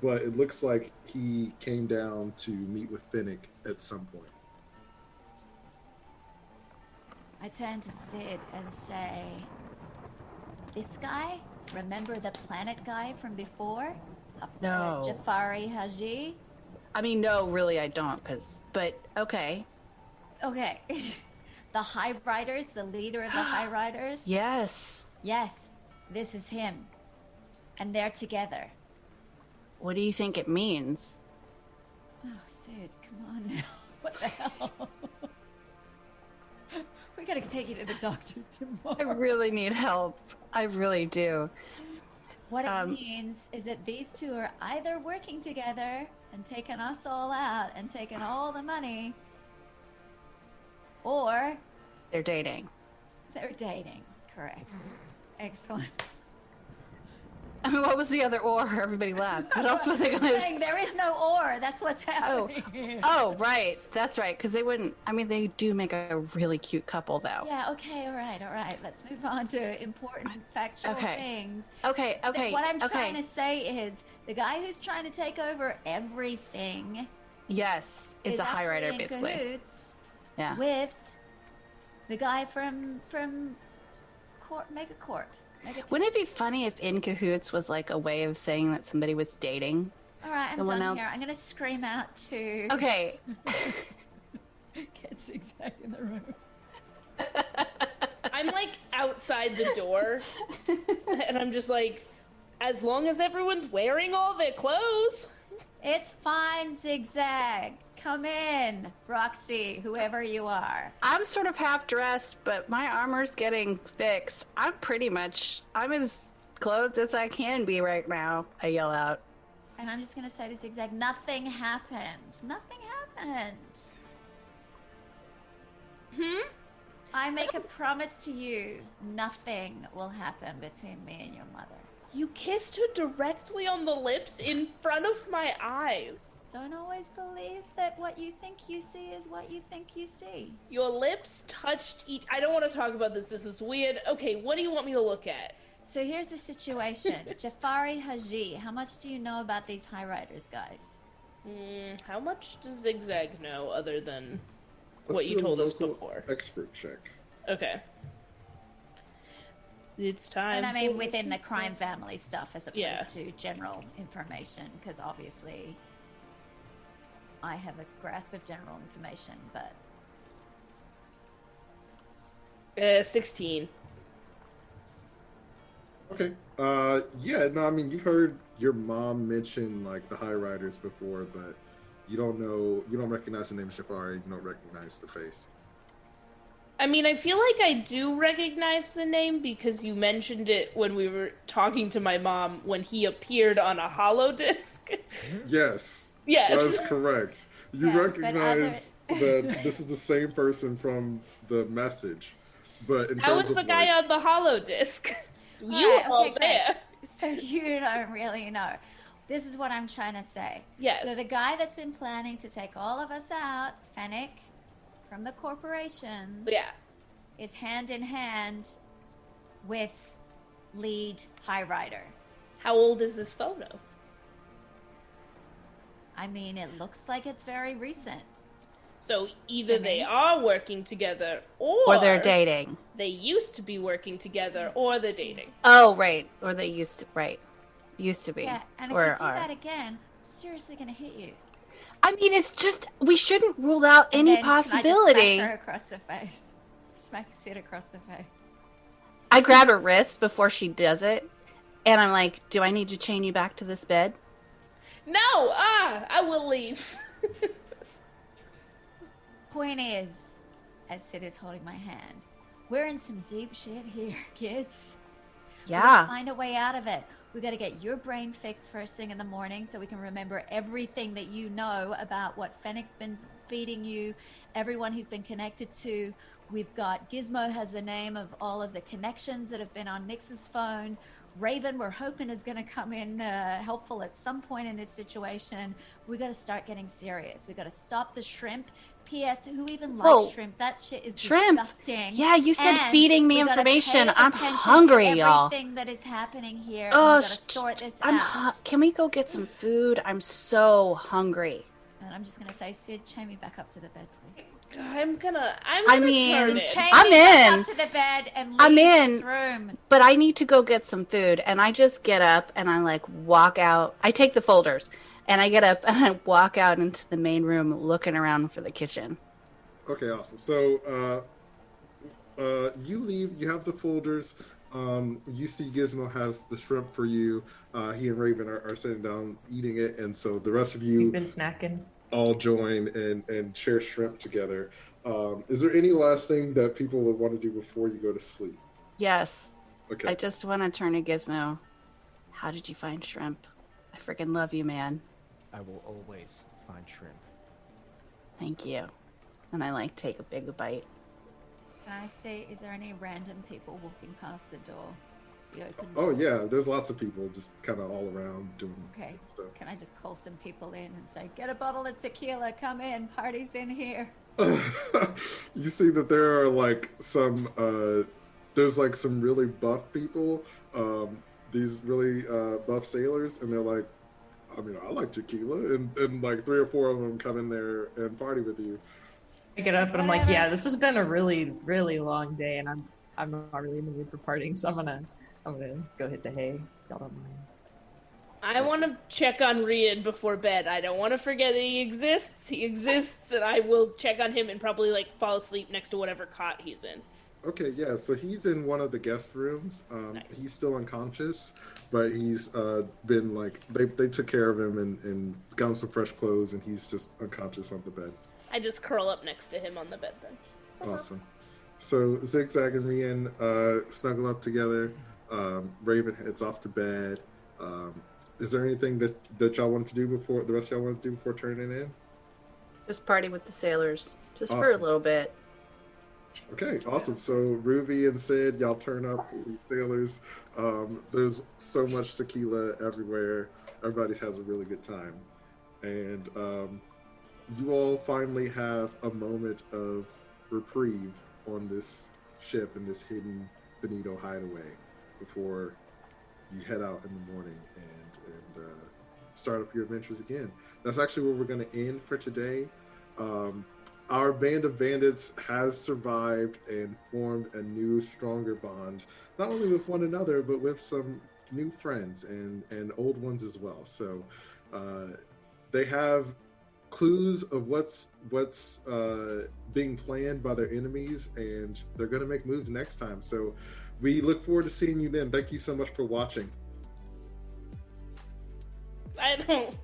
A: but it looks like he came down to meet with Fennec at some point.
B: I turn to Sid and say, this guy, remember the planet guy from before?
D: No.
B: Jafari Haji?
D: I mean, no, really, I don't, but okay.
B: Okay. The Highriders, the leader of the Highriders?
D: Yes.
B: Yes, this is him. And they're together.
D: What do you think it means?
B: Oh, Sid, come on now. What the hell? We gotta take you to the doctor
D: I
B: tomorrow.
D: really need help. I really do.
B: What it means is that these two are either working together and taking us all out and taking all the money, or
D: They're dating.
B: they're dating. Correct. Excellent.
D: I mean, what was the other or? Everybody laughed. What else were they
B: I'm
D: going to
B: saying there is no or. That's what's happening.
D: Oh, right. That's right. Because they wouldn't. I mean, they do make a really cute couple, though.
B: Yeah, okay, all right. Let's move on to important factual
D: Okay.
B: things.
D: Okay.
B: What I'm trying to say is the guy who's trying to take over everything
D: Yes, is a high
B: actually
D: rider,
B: in
D: basically.
B: cahoots
D: Yeah.
B: with the guy from Mega Corp.
D: Wouldn't it be funny if in cahoots was like a way of saying that somebody was dating?
B: All right, I'm
D: someone
B: done here.
D: else?
B: I'm gonna scream out to
D: Okay.
B: get Zigzag in the room.
E: I'm like outside the door, and I'm just like, as long as everyone's wearing all their clothes.
B: It's fine, Zigzag. Come in, Roxy, whoever you are.
D: I'm sort of half dressed, but my armor's getting fixed. I'm as clothed as I can be right now. I yell out.
B: And I'm just gonna say to Zigzag, nothing happened. Nothing happened. I make a promise to you, nothing will happen between me and your mother.
E: You kissed her directly on the lips in front of my eyes.
B: Don't always believe that what you think you see is what you think you see.
E: Your lips touched each. I don't want to talk about this. This is weird. Okay, what do you want me to look at?
B: So here's the situation. Jafari Haji, how much do you know about these Highriders guys?
E: How much does Zigzag know other than
A: Let's
E: what you
A: do a
E: told us
A: local
E: before?
A: Expert check.
E: Okay. It's time.
B: And I mean
E: for
B: within the
E: Zigzag.
B: crime family stuff as opposed
E: Yeah.
B: to general information, because obviously I have a grasp of general information, but
E: 16.
A: Okay. Yeah, no, I mean, you've heard your mom mention, like, the Highriders before, but you don't recognize the name Jafari, you don't recognize the face.
E: I mean, I feel like I do recognize the name because you mentioned it when we were talking to my mom when he appeared on a hollow disc.
A: Yes.
E: Yes.
A: That's correct. You
B: Yes, but
A: recognize that this is the same person from the message, but in
E: How
A: terms
E: was
A: of
E: the guy
A: like,
E: on the hollow disc? You
B: Alright,
E: were all
B: okay, great.
E: there.
B: So you don't really know. This is what I'm trying to say.
E: Yes.
B: So the guy that's been planning to take all of us out, Fennec, from the corporations, is hand in hand with lead Highrider.
E: How old is this photo?
B: I mean, it looks like it's very recent.
E: So either they are working together
D: or they're dating.
E: They used to be working together or they're dating.
D: Oh, right. Or they used to, used to be.
B: Yeah, and if
D: or
B: you do that again, I'm seriously going to hit you.
D: I mean, it's just, we shouldn't rule out
B: And
D: any
B: then
D: possibility.
B: Can I just smack her across the face? Smack Sid across the face.
D: I grab her wrist before she does it, and I'm like, do I need to chain you back to this bed?
E: No! I will leave.
B: Point is, as Sid is holding my hand, we're in some deep shit here, kids. We gotta find a way out of it. We got to get your brain fixed first thing in the morning so we can remember everything that you know about what Fennec's been feeding you, everyone he's been connected to. We've got Gizmo has the name of all of the connections that have been on Nix's phone. Raven, we're hoping, is going to come in helpful at some point in this situation. We got to start getting serious. We got to stop the shrimp. P.S. Who even likes shrimp? That shit is disgusting.
D: Yeah, you said
B: and
D: feeding me information. I'm hungry, y'all.
B: Everything that is happening here.
D: Oh,
B: we got to sort this out.
D: Can we go get some food? I'm so hungry.
B: And I'm just gonna say, Sid, chain me back up to the bed, please.
E: I'm gonna
B: chain me back up to the bed and leave this room.
D: But I need to go get some food, and I just get up and I like walk out. I take the folders, and I get up and I walk out into the main room, looking around for the kitchen.
A: Okay, awesome. So, you leave. You have the folders. You see Gizmo has the shrimp for you. He and Raven are sitting down eating it, and so the rest of you
F: We've been snacking.
A: All join and share shrimp together. Is there any last thing that people would want to do before you go to sleep?
D: Yes.
A: Okay.
D: I just want to turn to Gizmo. How did you find shrimp? I freaking love you, man.
C: I will always find shrimp.
D: Thank you. And I like take a big bite.
B: Can I see, is there any random people walking past the door? The open
A: Oh,
B: door?
A: yeah, there's lots of people just kind of all around doing stuff.
B: Can I just call some people in and say, get a bottle of tequila, come in, party's in here?
A: You see that there are like some, there's like some really buff people, these really buff sailors, and they're like, I mean, I like tequila, and like 3 or 4 of them come in there and party with you.
F: I get up and I'm like, yeah, this has been a really, really long day, and I'm not really in the mood for partying, so I'm gonna go hit the hay. Y'all don't mind.
E: I want to check on Rian before bed. I don't want to forget that he exists. He exists, and I will check on him and probably like fall asleep next to whatever cot he's in.
A: Okay, yeah, so he's in one of the guest rooms.
E: Nice.
A: He's still unconscious, but he's been like, they took care of him and got him some fresh clothes, and he's just unconscious on the bed.
E: I just curl up next to him on the bed then.
A: Awesome. So Zigzag and Rian snuggle up together. Raven heads off to bed. Is there anything that y'all want to do before, the rest of y'all want to do before turning in?
D: Just party with the sailors. Just for a little bit.
A: Okay, awesome. So Ruby and Sid, y'all turn up with the sailors. There's so much tequila everywhere. Everybody has a really good time. And you all finally have a moment of reprieve on this ship in this hidden Bonito hideaway before you head out in the morning and start up your adventures again. That's actually where we're going to end for today. Our band of bandits has survived and formed a new, stronger bond, not only with one another, but with some new friends and old ones as well. So they have clues of what's being planned by their enemies, and they're going to make moves next time. So we look forward to seeing you then. Thank you so much for watching.
E: I don't.